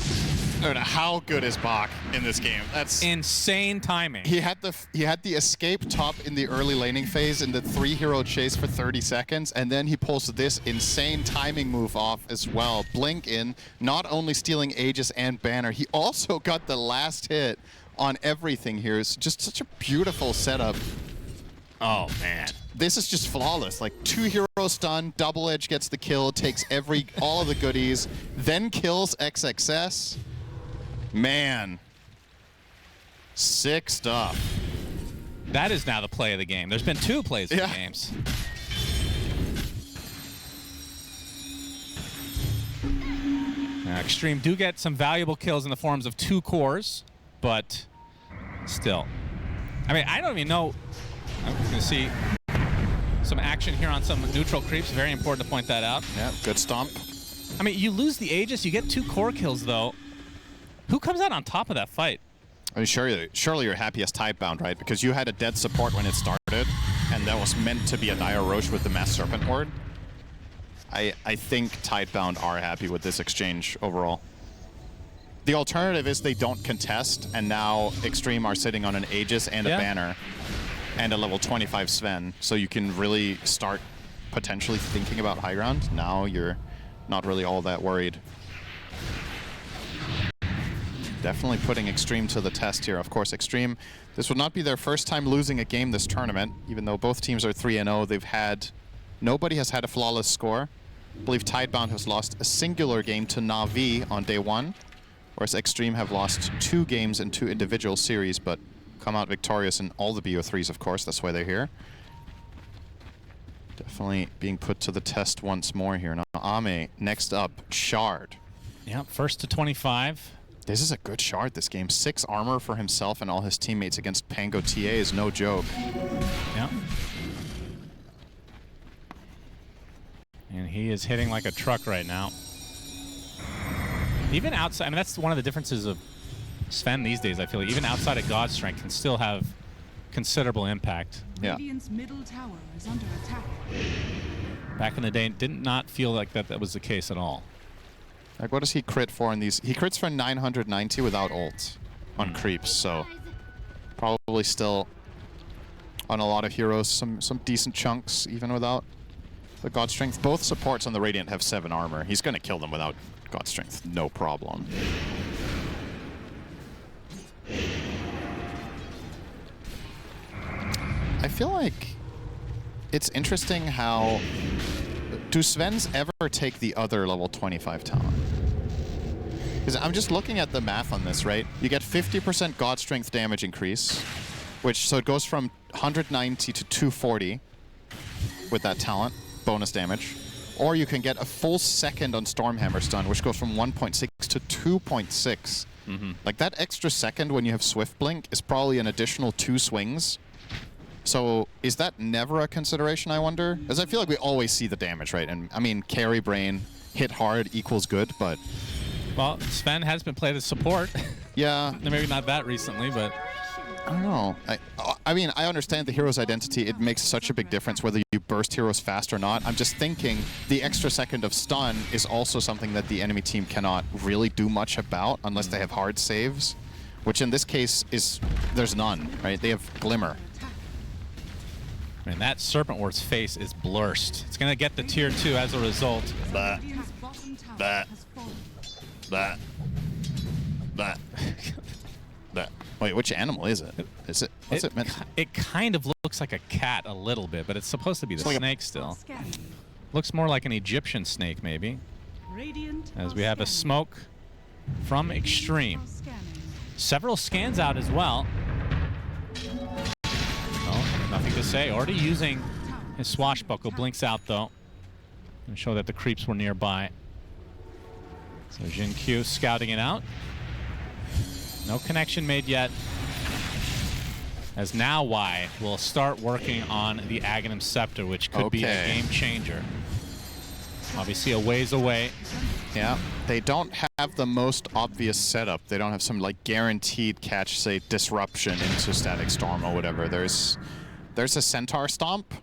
How good is Bach in this game? That's insane timing. He had the escape top in the early laning phase in the 3-hero chase for 30 seconds, and then he pulls this insane timing move off as well. Blink in, not only stealing Aegis and Banner, he also got the last hit on everything here. It's just such a beautiful setup. Oh man. This is just flawless. Like 2-hero stun, Double Edge gets the kill, takes all of the goodies, then kills XXS. Man, sick stuff. That is now the play of the game. There's been 2 plays of the games. Now, Xtreme do get some valuable kills in the forms of 2 cores, but still. I mean, I don't even know. I'm going to see some action here on some neutral creeps. Very important to point that out. Yeah, good stomp. I mean, you lose the Aegis, you get 2 core kills, though. Who comes out on top of that fight? I mean, surely you're happy as Tidebound, right? Because you had a dead support when it started, and that was meant to be a Dire Roche with the Mass Serpent Horde. I think Tidebound are happy with this exchange overall. The alternative is they don't contest, and now Xtreme are sitting on an Aegis and a Banner, and a level 25 Sven, so you can really start potentially thinking about high ground. Now you're not really all that worried. Definitely putting Xtreme to the test here. Of course, Xtreme, this would not be their first time losing a game this tournament, even though both teams are 3-0. Nobody has had a flawless score. I believe Tidebound has lost a singular game to Na'Vi on day 1, whereas Xtreme have lost 2 games in 2 individual series, but come out victorious in all the BO3s, of course. That's why they're here. Definitely being put to the test once more here. Now, Ame, next up, Shard. Yeah, first to 25. This is a good Shard this game. 6 armor for himself and all his teammates against Pango TA is no joke. Yeah. And he is hitting like a truck right now. Even outside, I mean, that's one of the differences of Sven these days, I feel like. Even outside of God Strength can still have considerable impact. Yeah. Radiant's middle tower is under attack. Back in the day, did not feel like that was the case at all. Like, what does he crit for in these? He crits for 990 without ult on creeps, so probably still on a lot of heroes, some decent chunks even without the God Strength. Both supports on the Radiant have 7 armor. He's going to kill them without God Strength, no problem. I feel like it's interesting how... Do Svens ever take the other level 25 talent? Because I'm just looking at the math on this, right? You get 50% God Strength damage increase, so it goes from 190 to 240 with that talent, bonus damage. Or you can get a full second on Stormhammer stun, which goes from 1.6 to 2.6. Like, that extra second when you have Swift Blink is probably an additional 2 swings. So is that never a consideration, I wonder? Because I feel like we always see the damage, right? And I mean, carry brain, hit hard equals good, but... Well, Sven has been played as support. Yeah. Maybe not that recently, but... I don't know. I mean, I understand the hero's identity. It makes such a big difference whether you burst heroes fast or not. I'm just thinking the extra second of stun is also something that the enemy team cannot really do much about unless they have hard saves, which in this case is... there's none, right? They have Glimmer. And that Serpent Ward's face is blurst. It's going to get the tier 2 as a result. Bah. Bah. Bah. Bah. Bah. Wait, which animal is it? Is it? What's it meant? It kind of looks like a cat a little bit, but it's supposed to be the snake still. Looks more like an Egyptian snake, maybe. As we have a smoke from Xtreme. Several scans out as well. Nothing to say. Already using his swashbuckle. Blinks out, though. And show that the creeps were nearby. So Jin Q scouting it out. No connection made yet. As now Y will start working on the Aghanim Scepter, which could be a game changer. Obviously a ways away. Yeah, they don't have the most obvious setup. They don't have some like guaranteed catch, say, disruption into Static Storm or whatever. There's a Centaur Stomp.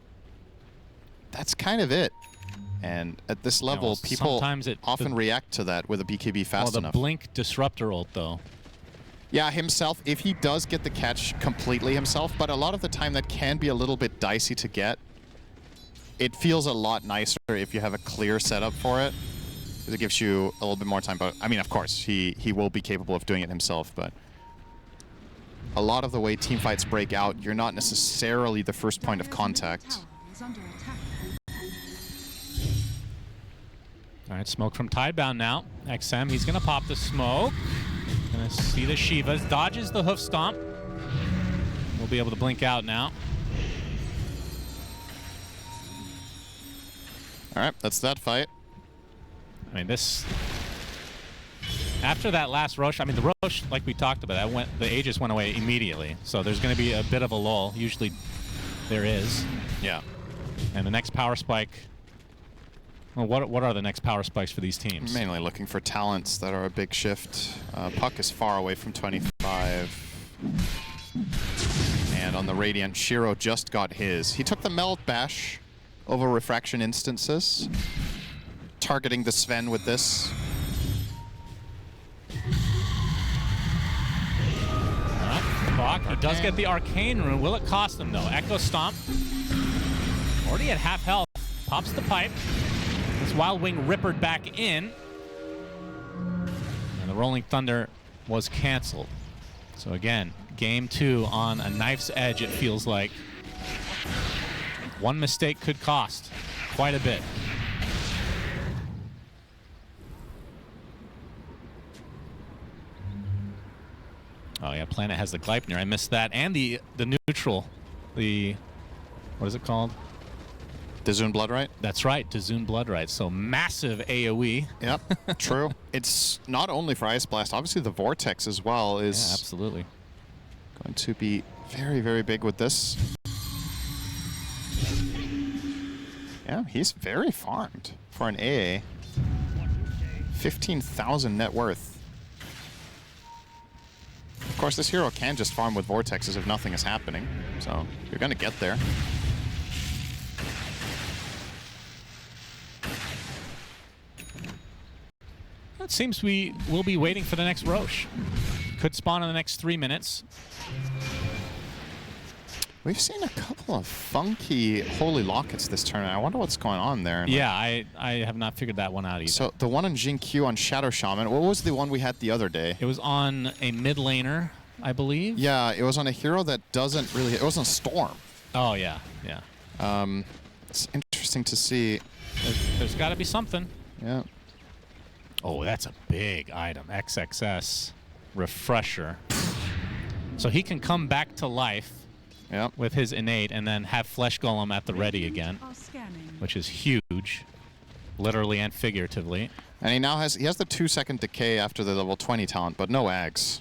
That's kind of it. And at this level, Yeah, people sometimes often react to that with a BKB fast enough. The Blink Disruptor ult, though. Yeah, himself, if he does get the catch completely himself, but a lot of the time that can be a little bit dicey to get. It feels a lot nicer if you have a clear setup for it. It gives you a little bit more time. But I mean, of course, he will be capable of doing it himself, but a lot of the way team fights break out, you're not necessarily the first point of contact. All right, smoke from Tidebound now. XM, he's going to pop the smoke. Going to see the Shivas. Dodges the hoof stomp. We'll be able to blink out now. All right, that's that fight. I mean, this... After that last Roche, I mean, the Roche, like we talked about, the Aegis went away immediately. So there's going to be a bit of a lull. Usually there is. Yeah. And the next power spike... Well, what are the next power spikes for these teams? Mainly looking for talents that are a big shift. Puck is far away from 25. And on the Radiant, Shiro just got his. He took the Meld Bash over Refraction Instances. Targeting the Sven with this. Bach, he does get the Arcane Rune. Will it cost him, though? Echo Stomp. Already at half health. Pops the pipe. This Wild Wing rippered back in. And the Rolling Thunder was canceled. So again, game 2 on a knife's edge, it feels like. One mistake could cost quite a bit. Oh yeah, Planet has the Gleipnir. I missed that. And the neutral. The... What is it called? Dazun Bloodright? That's right, Dazun Bloodright. So massive AoE. Yep, true. It's not only for Ice Blast, obviously the Vortex as well is... Yeah, absolutely. Going to be very, very big with this. Yeah, he's very farmed for an AA. 15,000 net worth. Of course, this hero can just farm with Vortexes if nothing is happening, so you're going to get there. It seems we will be waiting for the next Roche. Could spawn in the next 3 minutes. We've seen a couple of funky Holy Lockets this tournament. I wonder what's going on there. Yeah, I have not figured that one out either. So the one on Jin Q on Shadow Shaman, what was the one we had the other day? It was on a mid laner, I believe. Yeah, it was on a hero that doesn't really... It was on Storm. Oh, yeah, yeah. It's interesting to see. There's got to be something. Yeah. Oh, that's a big item. XXS Refresher. So he can come back to life with his innate and then have Flesh Golem at the ready again, which is huge, literally and figuratively. And he now has the 2-second decay after the level 20 talent, but no Ags.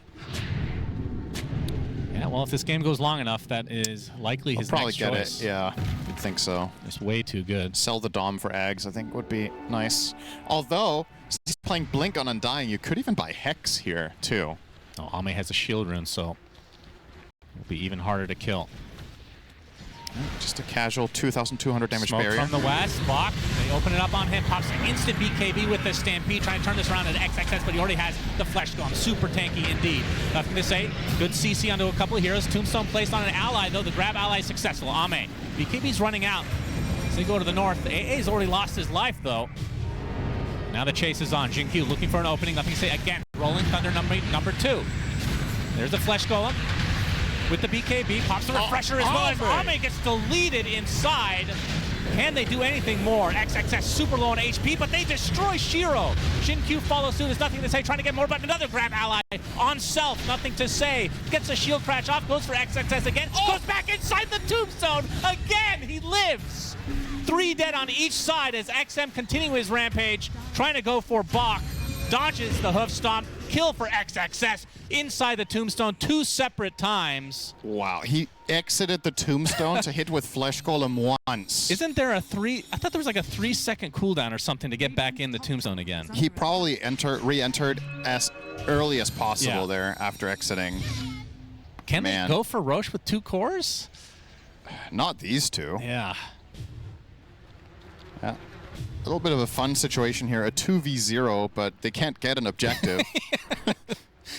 Yeah, well, if this game goes long enough, that is likely his probably next get choice. it. Yeah, I think so. It's way too good. Sell the Dom for Ags, I think, would be nice. Although, since he's playing Blink on Undying, you could even buy Hex here, too. Oh, Ame has a shield rune, so it'll be even harder to kill. Just a casual 2,200 damage Smoke barrier. from the west. Bach, they open it up on him. Pops an instant BKB with the Stampede, trying to turn this around at XXS, but he already has the Flesh Golem. Super tanky indeed. Nothing to say. Good CC onto a couple of heroes. Tombstone placed on an ally, though. The grab ally is successful. Ame. BKB's running out. So they go to the north. AA's already lost his life, though. Now the chase is on. Jinkyu looking for an opening. Nothing to say. Again, Rolling Thunder number 2. There's the Flesh Golem. With the BKB, pops the Refresher as well as Ame gets deleted inside. Can they do anything more? XXS super low on HP, but they destroy Shiro. Jinkyu follows suit. There's nothing to say. Trying to get more, but another grab ally on self. Nothing to say. Gets a shield crash off. Goes for XXS again. Goes back inside the tombstone. Again, he lives. 3 dead on each side as XM continuing his rampage. Trying to go for Bach. Dodges the hoof stomp. Kill for XXS inside the tombstone 2 separate times. Wow, he exited the tombstone to hit with Flesh Golem once. Isn't there a 3? I thought there was like a 3-second cooldown or something to get back in the tombstone again. He probably re-entered as early as possible there after exiting. Can they go for Roche with 2 cores? Not these two. Yeah. Yeah. little bit of a fun situation here. A 2v0, but they can't get an objective.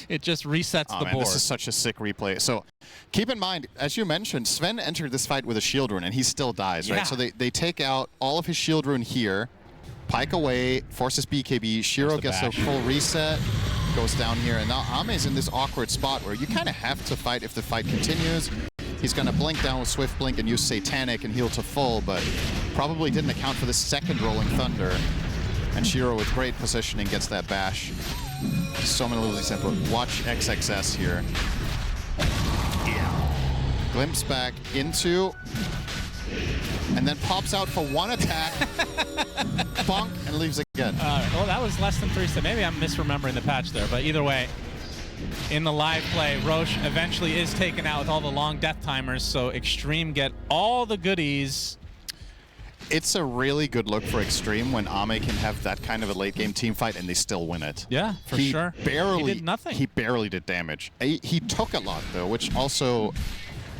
It just resets the board. This is such a sick replay. So keep in mind, as you mentioned, Sven entered this fight with a shield rune, and he still dies, right? So they take out all of his shield rune here, pike away, forces BKB, Shiro gets a full reset, goes down here, and now Ame's in this awkward spot where you kind of have to fight if the fight continues. He's going to blink down with Swift Blink and use Satanic and heal to full, but probably didn't account for the second Rolling Thunder. And Shiro with great positioning gets that bash. So many little simple. Watch XXS here. Glimpse back into, and then pops out for one attack. Bonk, and leaves again. Well, that was less than 3 seconds. Maybe I'm misremembering the patch there, but either way, in the live play, Roche eventually is taken out with all the long death timers, so Xtreme get all the goodies. It's a really good look for Xtreme when Ame can have that kind of a late game team fight and they still win it. Yeah, for sure. Barely, he did nothing. He barely did damage. He took a lot though, which also,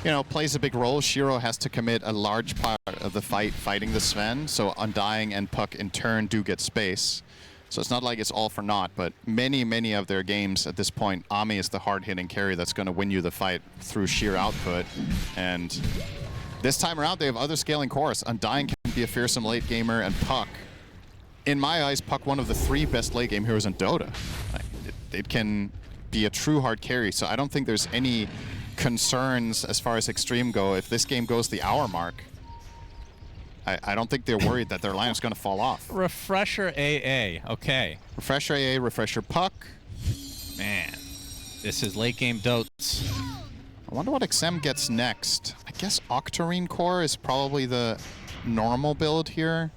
you know, plays a big role. Shiro has to commit a large part of the fight fighting the Sven, so Undying and Puck in turn do get space. So it's not like it's all for naught, but many of their games at this point, Ame is the hard-hitting carry that's going to win you the fight through sheer output. And this time around, they have other scaling cores. Undying can be a fearsome late gamer, and Puck, in my eyes, Puck one of the 3 best late game heroes in Dota. It can be a true hard carry, so I don't think there's any concerns as far as Xtreme go. If this game goes the hour mark, I don't think they're worried that their lineup's going to fall off. Refresher AA, okay. Refresher AA, Refresher Puck. Man, this is late game dotes. I wonder what XM gets next. I guess Octarine Core is probably the normal build here.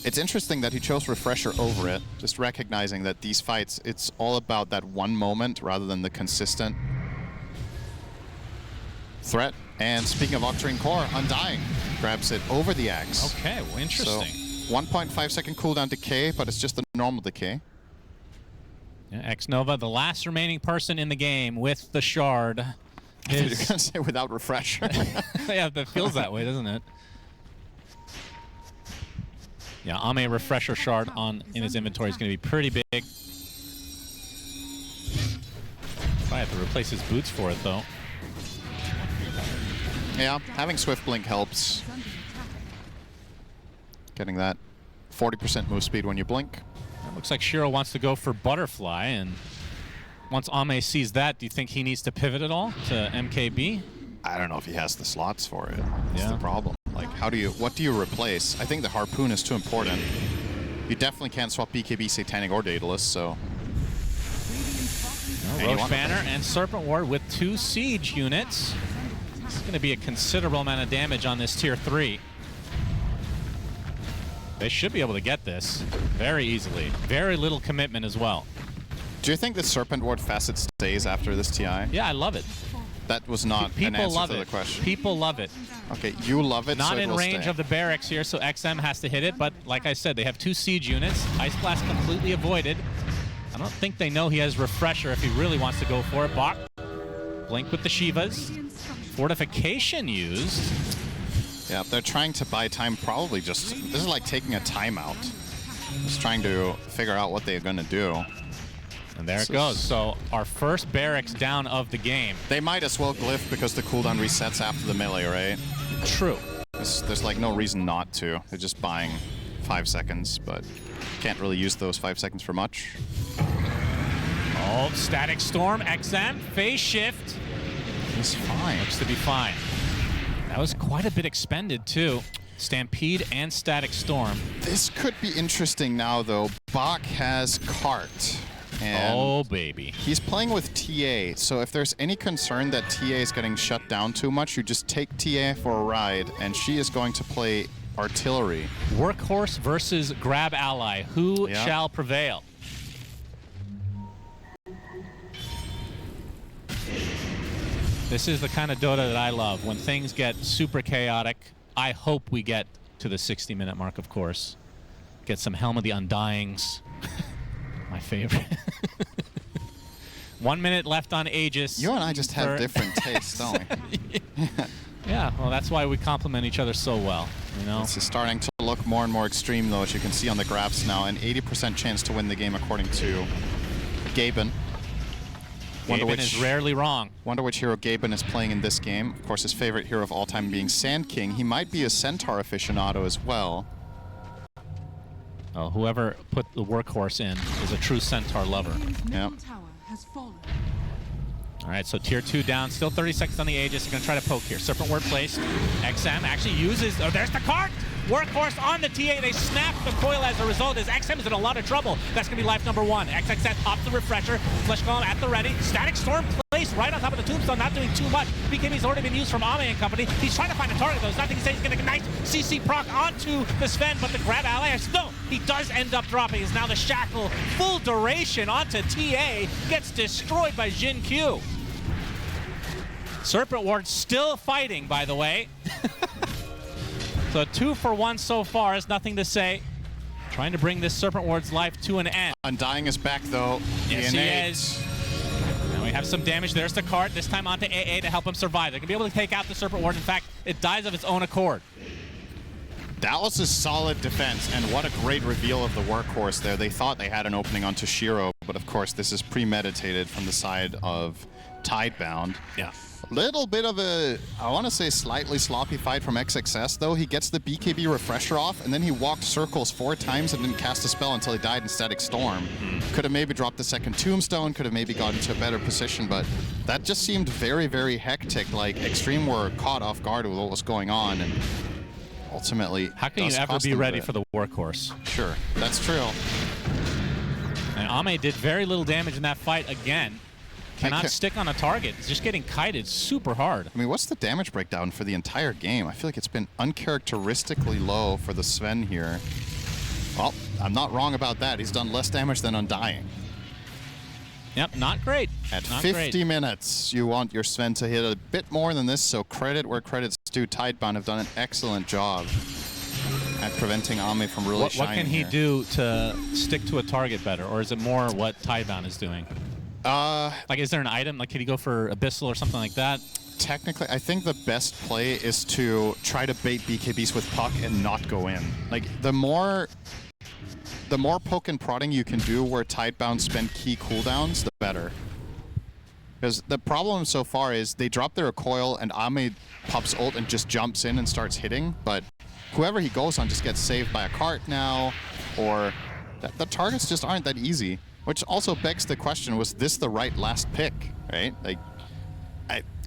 It's interesting that he chose Refresher over it, just recognizing that these fights, it's all about that one moment rather than the consistent threat. And speaking of Octarine Core, Undying grabs it over the axe. Okay, well, interesting. So 1.5 second cooldown decay, but it's just a normal decay. Yeah, X-Nova, the last remaining person in the game with the shard. You're going to say without Refresher. Yeah, that feels that way, doesn't it? Yeah, Ame Refresher shard in his inventory is going to be pretty big. Probably have to replace his boots for it, though. Yeah, having Swift Blink helps. Getting that 40% move speed when you blink. It looks like Shiro wants to go for Butterfly, and once Ame sees that, do you think he needs to pivot at all to MKB? I don't know if he has the slots for it. That's the problem. Like, what do you replace? I think the Harpoon is too important. You definitely can't swap BKB, Satanic, or Daedalus, so... Roche Banner and Serpent Ward with 2 siege units. It's going to be a considerable amount of damage on this tier 3. They should be able to get this very easily. Very little commitment as well. Do you think the Serpent Ward facet stays after this TI? Yeah, I love it. That was not an answer to the question. People love it. Okay, you love it, Not so in range of the barracks here, so XM has to hit it, but like I said, they have 2 siege units. Ice Blast completely avoided. I don't think they know he has Refresher if he really wants to go for it. Bach, Blink with the Shivas. Fortification used. Yeah, they're trying to buy time, probably just... This is like taking a timeout. Just trying to figure out what they're going to do. And there it goes. So our first barracks down of the game. They might as well glyph because the cooldown resets after the melee, right? True. There's like no reason not to. They're just buying 5 seconds, but can't really use those 5 seconds for much. Oh, Static Storm, XM, phase shift. He's fine. Looks to be fine. That was quite a bit expended, too. Stampede and Static Storm. This could be interesting now, though. Bach has Cart. And oh, baby. He's playing with TA, so if there's any concern that TA is getting shut down too much, you just take TA for a ride, and she is going to play Artillery. Workhorse versus Grab Ally. Who shall prevail? This is the kind of Dota that I love. When things get super chaotic, I hope we get to the 60-minute mark, of course. Get some Helm of the Undyings. My favorite. 1 minute left on Aegis. You and I just have different tastes, don't we? Yeah, well, that's why we complement each other so well. You know, this is starting to look look more and more extreme, though, as you can see on the graphs now. An 80% chance to win the game, according to Gaben. Gaben is rarely wrong. Wonder which hero Gaben is playing in this game. Of course, his favorite hero of all time being Sand King. He might be a Centaur aficionado as well. Oh, whoever put the workhorse in is a true Centaur lover. Yep. All right, so tier 2 down, still 30 seconds on the Aegis. They're going to try to poke here. Serpent Ward placed. XM actually uses, oh, there's the cart! Workhorse on the TA. They snap the coil as a result as XM is in a lot of trouble. That's going to be life number 1. XXS pops the refresher. Flesh Golem at the ready. Static Storm placed right on top of the tombstone, not doing too much. BKB's already been used from Ame and company. He's trying to find a target, though. There's nothing to say. He's going to get a nice CC proc onto the Sven, but the grab ally, no, he does end up dropping. Is now the shackle full duration onto TA. Gets destroyed by Jin Q. Serpent Ward still fighting, by the way. So 2 for 1 so far is nothing to say. Trying to bring this Serpent Ward's life to an end. Undying is back, though. Yes, he is. And we have some damage. There's the cart, this time onto AA to help him survive. They're going to be able to take out the Serpent Ward. In fact, it dies of its own accord. That was a solid defense, and what a great reveal of the workhorse there. They thought they had an opening on Toshiro, but of course this is premeditated from the side of Tidebound. Yeah. Little bit of a, I want to say, slightly sloppy fight from XXS, though. He gets the BKB refresher off, and then he walked circles 4 times and didn't cast a spell until he died in Static Storm. Could have maybe dropped the second tombstone, could have maybe got into a better position, but that just seemed very, very hectic. Like, Xtreme were caught off guard with what was going on, and ultimately... How can you ever be ready for the workhorse? Sure, that's true. And Ame did very little damage in that fight again. Cannot stick on a target. It's just getting kited super hard. I mean, what's the damage breakdown for the entire game? I feel like it's been uncharacteristically low for the Sven here. Well, I'm not wrong about that. He's done less damage than Undying. Yep, not great. At not 50 great. minutes, you want your Sven to hit a bit more than this, so credit where credit's due. Tidebound have done an excellent job at preventing Ame from really shining. What can he do to stick to a target better, or is it more what Tidebound is doing? Like, is there an item? Like, could he go for Abyssal or something like that? Technically, I think the best play is to try to bait BKBs with Puck and not go in. Like, the more poke and prodding you can do where Tidebound spend key cooldowns, the better. Because the problem so far is they drop their recoil and Ame pops ult and just jumps in and starts hitting, but whoever he goes on just gets saved by a cart now, or the targets just aren't that easy. Which also begs the question, was this the right last pick, right? Like,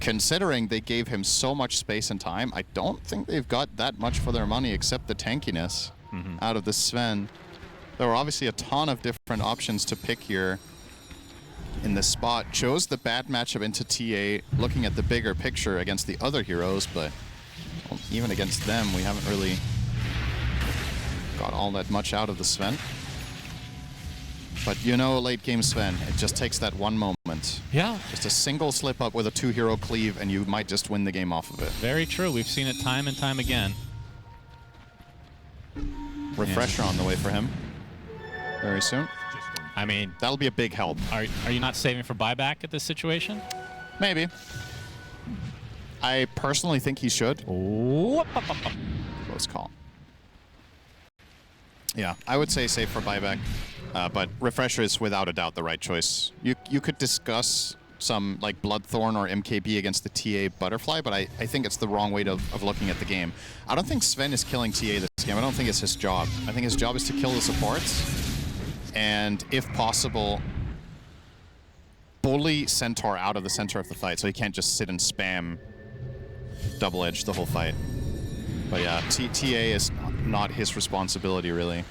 considering they gave him so much space and time, I don't think they've got that much for their money except the tankiness out of the Sven. There were obviously a ton of different options to pick here in this spot. Chose the bad matchup into TA, looking at the bigger picture against the other heroes, but well, even against them, we haven't really got all that much out of the Sven. But you know, late game Sven, it just takes that one moment. Yeah. Just a single slip up with a 2-hero cleave and you might just win the game off of it. Very true. We've seen it time and time again. Refresher on the way for him very soon. I mean, that'll be a big help. Are you not saving for buyback at this situation? Maybe. I personally think he should. Oh. Close call. Yeah, I would say save for buyback. But Refresher is without a doubt the right choice. You could discuss some like Bloodthorn or MKB against the TA Butterfly, but I think it's the wrong way of looking at the game. I don't think Sven is killing TA this game. I don't think it's his job. I think his job is to kill the supports and, if possible, bully Centaur out of the center of the fight so he can't just sit and spam double edge the whole fight. But yeah, TA is not his responsibility, really.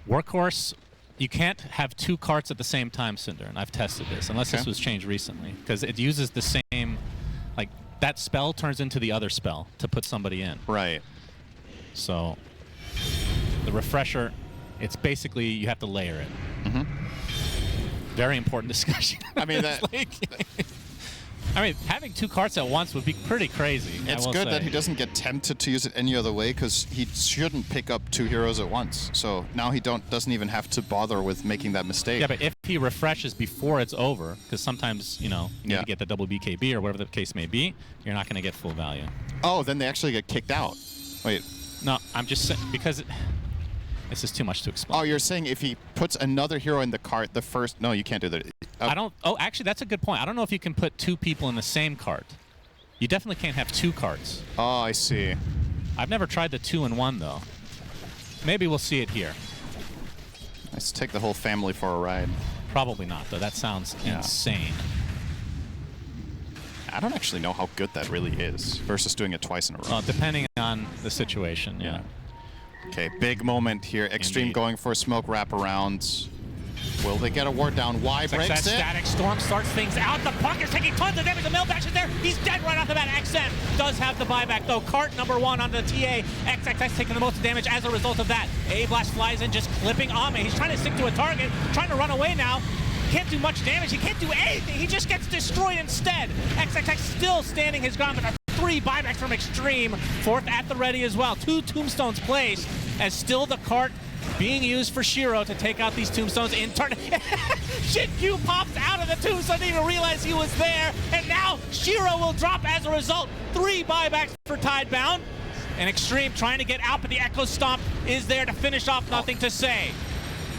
Workhorse, you can't have 2 carts at the same time, Cinder, and I've tested this, unless this was changed recently, because it uses the same, like, that spell turns into the other spell to put somebody in. Right. So, the Refresher, it's basically, you have to layer it. Very important discussion. I mean, I mean, having 2 carts at once would be pretty crazy. It's good that he doesn't get tempted to use it any other way, because he shouldn't pick up 2 heroes at once. So now he doesn't even have to bother with making that mistake. Yeah, but if he refreshes before it's over, because sometimes, you know, you need to get the double BKB or whatever the case may be, you're not going to get full value. Oh, then they actually get kicked out. Wait. No, I'm just saying, because This is too much to explain. Oh, you're saying if he puts another hero in the cart, the first... No, you can't do that. I don't... Oh, actually, that's a good point. I don't know if you can put 2 people in the same cart. You definitely can't have 2 carts. Oh, I see. I've never tried the 2-in-1, though. Maybe we'll see it here. Let's take the whole family for a ride. Probably not, though. That sounds insane. I don't actually know how good that really is versus doing it twice in a row. Depending on the situation, yeah. Okay, big moment here. Xtreme Indeed. going for a smoke wraparound. Will they get a ward down? Y breaks it. Static Storm starts things out. The puck is taking tons of damage. The Millbash is there. He's dead right off the bat. XM does have the buyback, though. Cart number 1 on the TA. XXX taking the most damage as a result of that. A-Blast flies in, just clipping Ame. He's trying to stick to a target, trying to run away now. Can't do much damage. He can't do anything. He just gets destroyed instead. XXX still standing his ground, but 3 buybacks from Xtreme. 4th at the ready as well. 2 tombstones placed, as still the cart being used for Shiro to take out these tombstones in turn. Shin-Q pops out of the tombstone, didn't even realize he was there, and now Shiro will drop as a result. 3 buybacks for Tidebound, and Xtreme trying to get out, but the Echo Stomp is there to finish off. Nothing to say,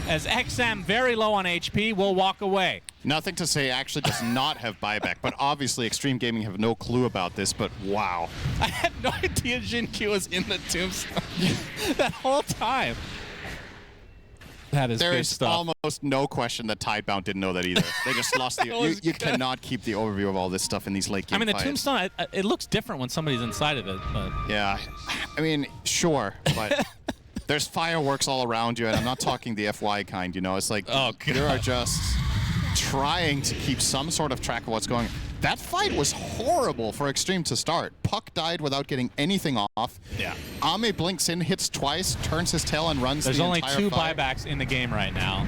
as XM, very low on HP, will walk away. Nothing to say actually does not have buyback, but obviously Xtreme Gaming have no clue about this, but wow. I had no idea Jin-Q was in the tombstone that whole time. That is there good is stuff. almost no question that Tidebound didn't know that either. They just lost the... You cannot keep the overview of all this stuff in these late game I mean, the fights. tombstone, it looks different when somebody's inside of it. But Yeah, I mean, sure, but there's fireworks all around you, and I'm not talking the FY kind, you know? It's like, Oh, God. you are just trying to keep some sort of track of what's going on. That fight was horrible for Xtreme to start. Puck died without getting anything off. Yeah. Ame blinks in, hits twice, turns his tail, and runs There's the only entire 2 fight. buybacks in the game right now.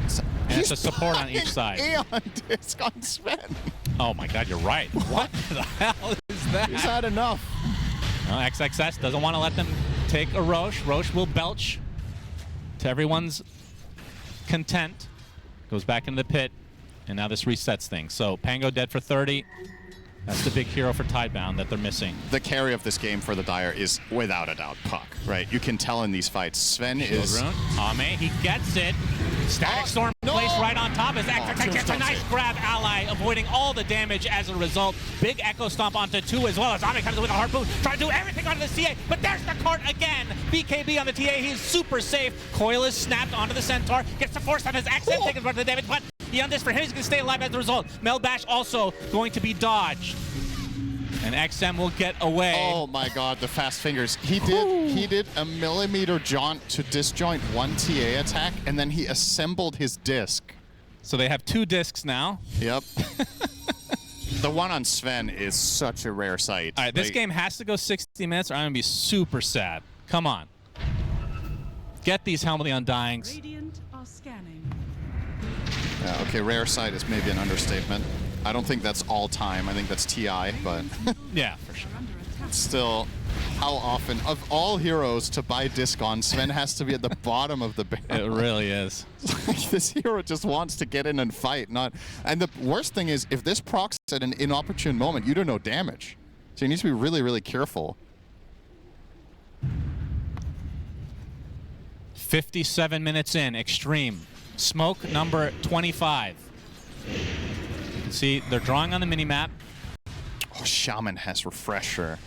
And it's a support on each side. Aeon disc on Sven. Oh my God, you're right. What the hell is that? He's had enough. No, XXS doesn't want to let them take a Roche. Roche will belch to everyone's content. Goes back into the pit, and now this resets things. So Pango dead for 30. That's the big hero for Tidebound that they're missing. The carry of this game for the Dire is, without a doubt, Puck, right? You can tell in these fights. Sven is... Ame, he gets it. Static Storm placed right on top. As XXX gets a nice grab ally, avoiding all the damage as a result. Big Echo Stomp onto 2 as well, as Ame comes in with a harpoon, trying to do everything onto the TA, but there's the cart again. BKB on the TA, he's super safe. Coil is snapped onto the Centaur, gets to force up his XM, taking part of the damage, but beyond this for him, he's going to stay alive as a result. Melbash also going to be dodged. And XM will get away. Oh my God, the fast fingers. He did a millimeter jaunt to disjoint 1 TA attack, and then he assembled his disc. So they have 2 discs now. Yep. The one on Sven is such a rare sight. All right, this game has to go 60 minutes or I'm going to be super sad. Come on. Get these Helmet the Undyings. Radiant are scanning. Yeah, okay, rare sight is maybe an understatement. I don't think that's all time. I think that's TI, but Yeah, for sure. Under attack. still, how often, of all heroes to buy disc on, Sven has to be at the bottom of the barrel. It really is. This hero just wants to get in and fight, not. And the worst thing is, if this procs at an inopportune moment, you do no damage. So you need to be really, really careful. 57 minutes in, Xtreme. Smoke number 25. You can see they're drawing on the minimap. Oh, Shaman has Refresher.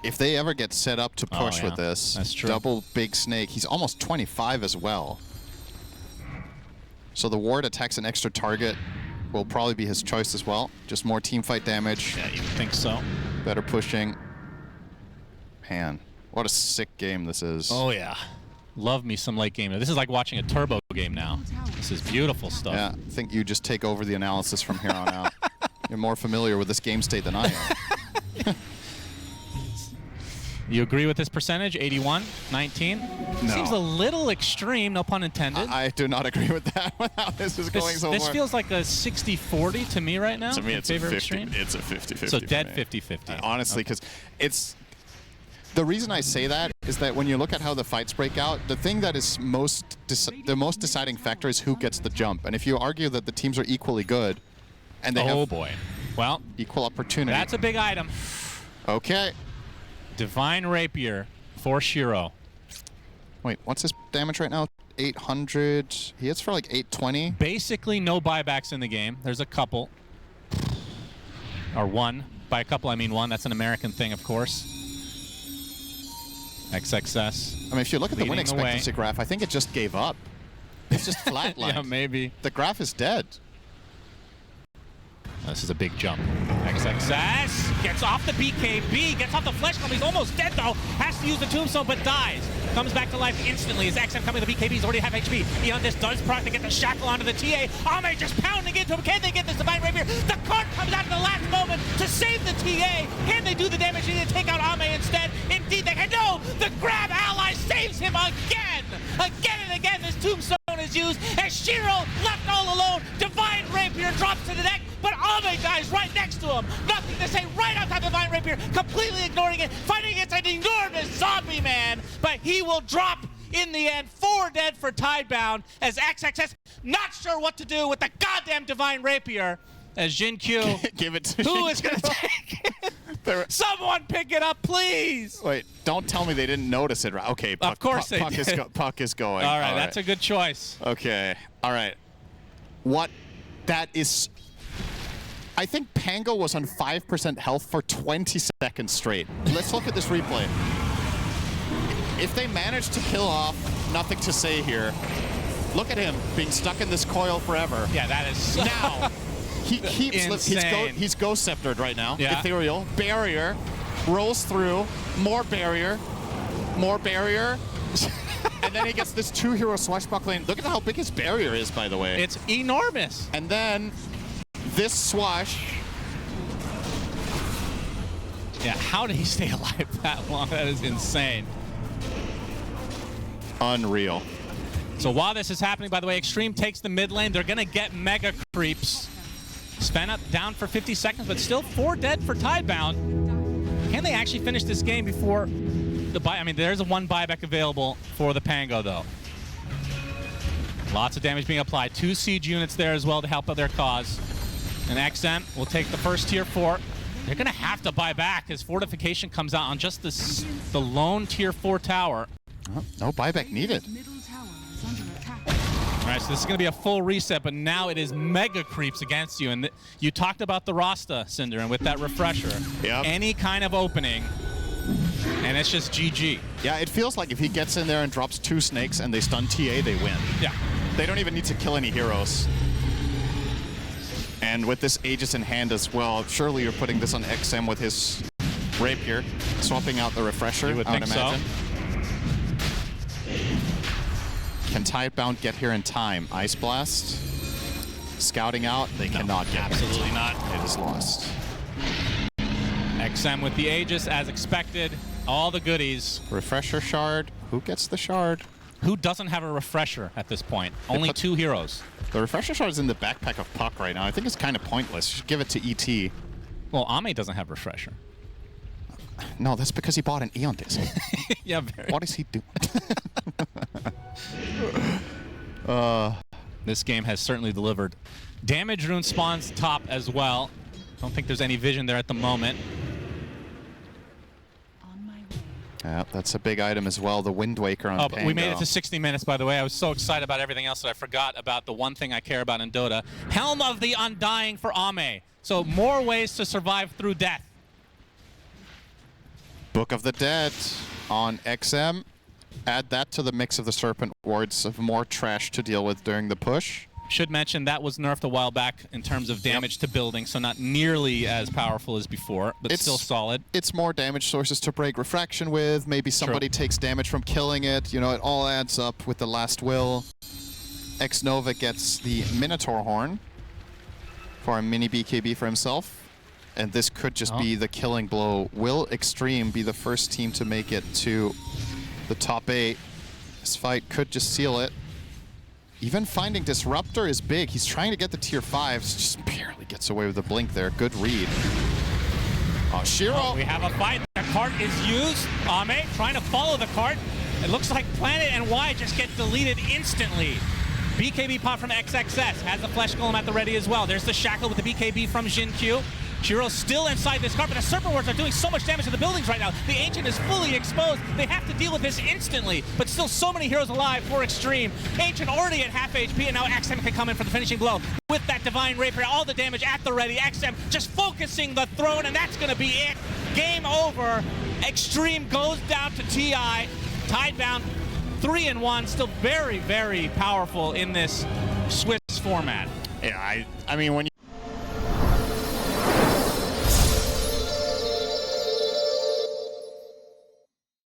If they ever get set up to push with this, that's true. double Big Snake, he's almost 25 as well. So the ward attacks an extra target will probably be his choice as well. Just more teamfight damage. Yeah, you think so? Better pushing. Man, what a sick game this is. Oh, yeah. Love me some late game. This is like watching a turbo game now. This is beautiful stuff. Yeah, I think you just take over the analysis from here on out. You're more familiar with this game state than I am. You agree with this percentage? 81, 19? No. Seems a little extreme, no pun intended. I do not agree with that. How this is going so far. This feels like a 60-40 to me right now. To me, in it's a favor of 50. Xtreme. It's a 50-50. So dead 50-50. Honestly, because it's the reason I say that is that when you look at how the fights break out, the thing that is the most deciding factor is who gets the jump. And if you argue that the teams are equally good, and they have boy. Well, equal opportunity, that's a big item. Okay. Divine Rapier for Shiro. Wait, what's his damage right now? 800. He hits for like 820. Basically no buybacks in the game. There's a couple. Or one. By a couple, I mean one. That's an American thing, of course. XXS. I mean, if you look at the win expectancy graph, I think it just gave up. It's just flatlined. Yeah, maybe. The graph is dead. This is a big jump. XXS gets off the BKB, gets off the flesh bomb. He's almost dead though. Has to use the tombstone, but dies. Comes back to life instantly as XM coming to the BKB. He's already half HP. Beyond this does proc to get the shackle onto the TA. Ame just pounding into him. Can they get this Divine Rapier? The card comes out at the last moment to save the TA. Can they do the damage? They need to take out Ame instead. Indeed they can. No! The grab ally saves him again! Again and again this tombstone is used as Shiro left all alone. Divine Rapier drops to the deck, but Ame dies right next to him. Nothing to say right on top of Divine Rapier, completely ignoring it, fighting against an enormous zombie man, but he will drop in the end. 4 dead for Tidebound as XXS not sure what to do with the goddamn Divine Rapier as Jinkyu, Give it to who is going to take it? Someone pick it up, please. Wait, don't tell me they didn't notice it. Okay, Puck, of course Puck they did. Puck is going. All right, that's a good choice. Okay, all right. What? That is... I think Pango was on 5% health for 20 seconds straight. Let's look at this replay. If they manage to kill off, nothing to say here. Look at him being stuck in this coil forever. Yeah, that is so now. He keeps he's ghost sceptered right now. Yeah. Ethereal barrier rolls through, more barrier, and then he gets this 2-hero swashbuckling. Look at how big his barrier is, by the way. It's enormous. And then this swash. Yeah, how did he stay alive that long? That is insane. Unreal. So while this is happening, by the way, Xtreme takes the mid lane. They're going to get mega creeps. Span up down for 50 seconds, but still 4 dead for Tidebound. Can they actually finish this game before the buy? I mean, there's a 1 buyback available for the Pango, though. Lots of damage being applied. 2 siege units there as well to help out their cause. And XM will take the first tier 4. They're going to have to buy back as fortification comes out on just the lone tier 4 tower. Oh, no buyback needed. Middle tower is under attack. All right, so this is going to be a full reset, but now it is mega creeps against you. And you talked about the Rasta, Cinder, and with that refresher, any kind of opening, and it's just GG. Yeah, it feels like if he gets in there and drops 2 snakes and they stun TA, they win. Yeah. They don't even need to kill any heroes. And with this Aegis in hand as well, surely you're putting this on XM with his Rapier, swapping out the refresher, You would think imagine. so. Can Tidebound get here in time? Ice Blast. Scouting out. They cannot get absolutely here. not. It is lost. XM with the Aegis as expected. All the goodies. Refresher shard. Who gets the shard? Who doesn't have a refresher at this point? Only 2 heroes. The refresher shard is in the backpack of Puck right now. I think it's kind of pointless. You should give it to ET. Well, Ame doesn't have refresher. No, that's because he bought an Eon disc. Yeah, very. What is he doing? This game has certainly delivered. Damage rune spawns top as well. Don't think there's any vision there at the moment. On my way. Yeah, that's a big item as well. The Wind Waker on But we made it Pango. to 60 minutes, by the way. I was so excited about everything else that I forgot about the one thing I care about in Dota. Helm of the Undying for Ame. So more ways to survive through death. Book of the Dead on XM. Add that to the mix of the Serpent Wards of more trash to deal with during the push. Should mention that was nerfed a while back in terms of damage to building, so not nearly as powerful as before, but still solid. It's more damage sources to break refraction with. Maybe somebody takes damage from killing it. You know, it all adds up with the last will. X-Nova gets the Minotaur Horn for a mini BKB for himself. And this could just be the killing blow. Will Xtreme be the first team to make it to the top 8? This fight could just seal it. Even finding Disruptor is big. He's trying to get the tier 5s, just barely gets away with the blink there. Good read. Oh, Shiro. We have a fight. The cart is used. Ame trying to follow the cart. It looks like Planet and Y just get deleted instantly. BKB pop from XXS. Has the Flesh Golem at the ready as well. There's the Shackle with the BKB from Jinkyu. Shiro's still inside this carpet. The Serpent Wards are doing so much damage to the buildings right now. The Ancient is fully exposed. They have to deal with this instantly, but still so many heroes alive for Xtreme. Ancient already at half HP, and now XM can come in for the finishing blow. With that Divine Rapier, all the damage at the ready. XM just focusing the throne, and that's going to be it. Game over. Xtreme goes down to TI. Tidebound 3-1, still very, very powerful in this Swiss format. Yeah, I mean, when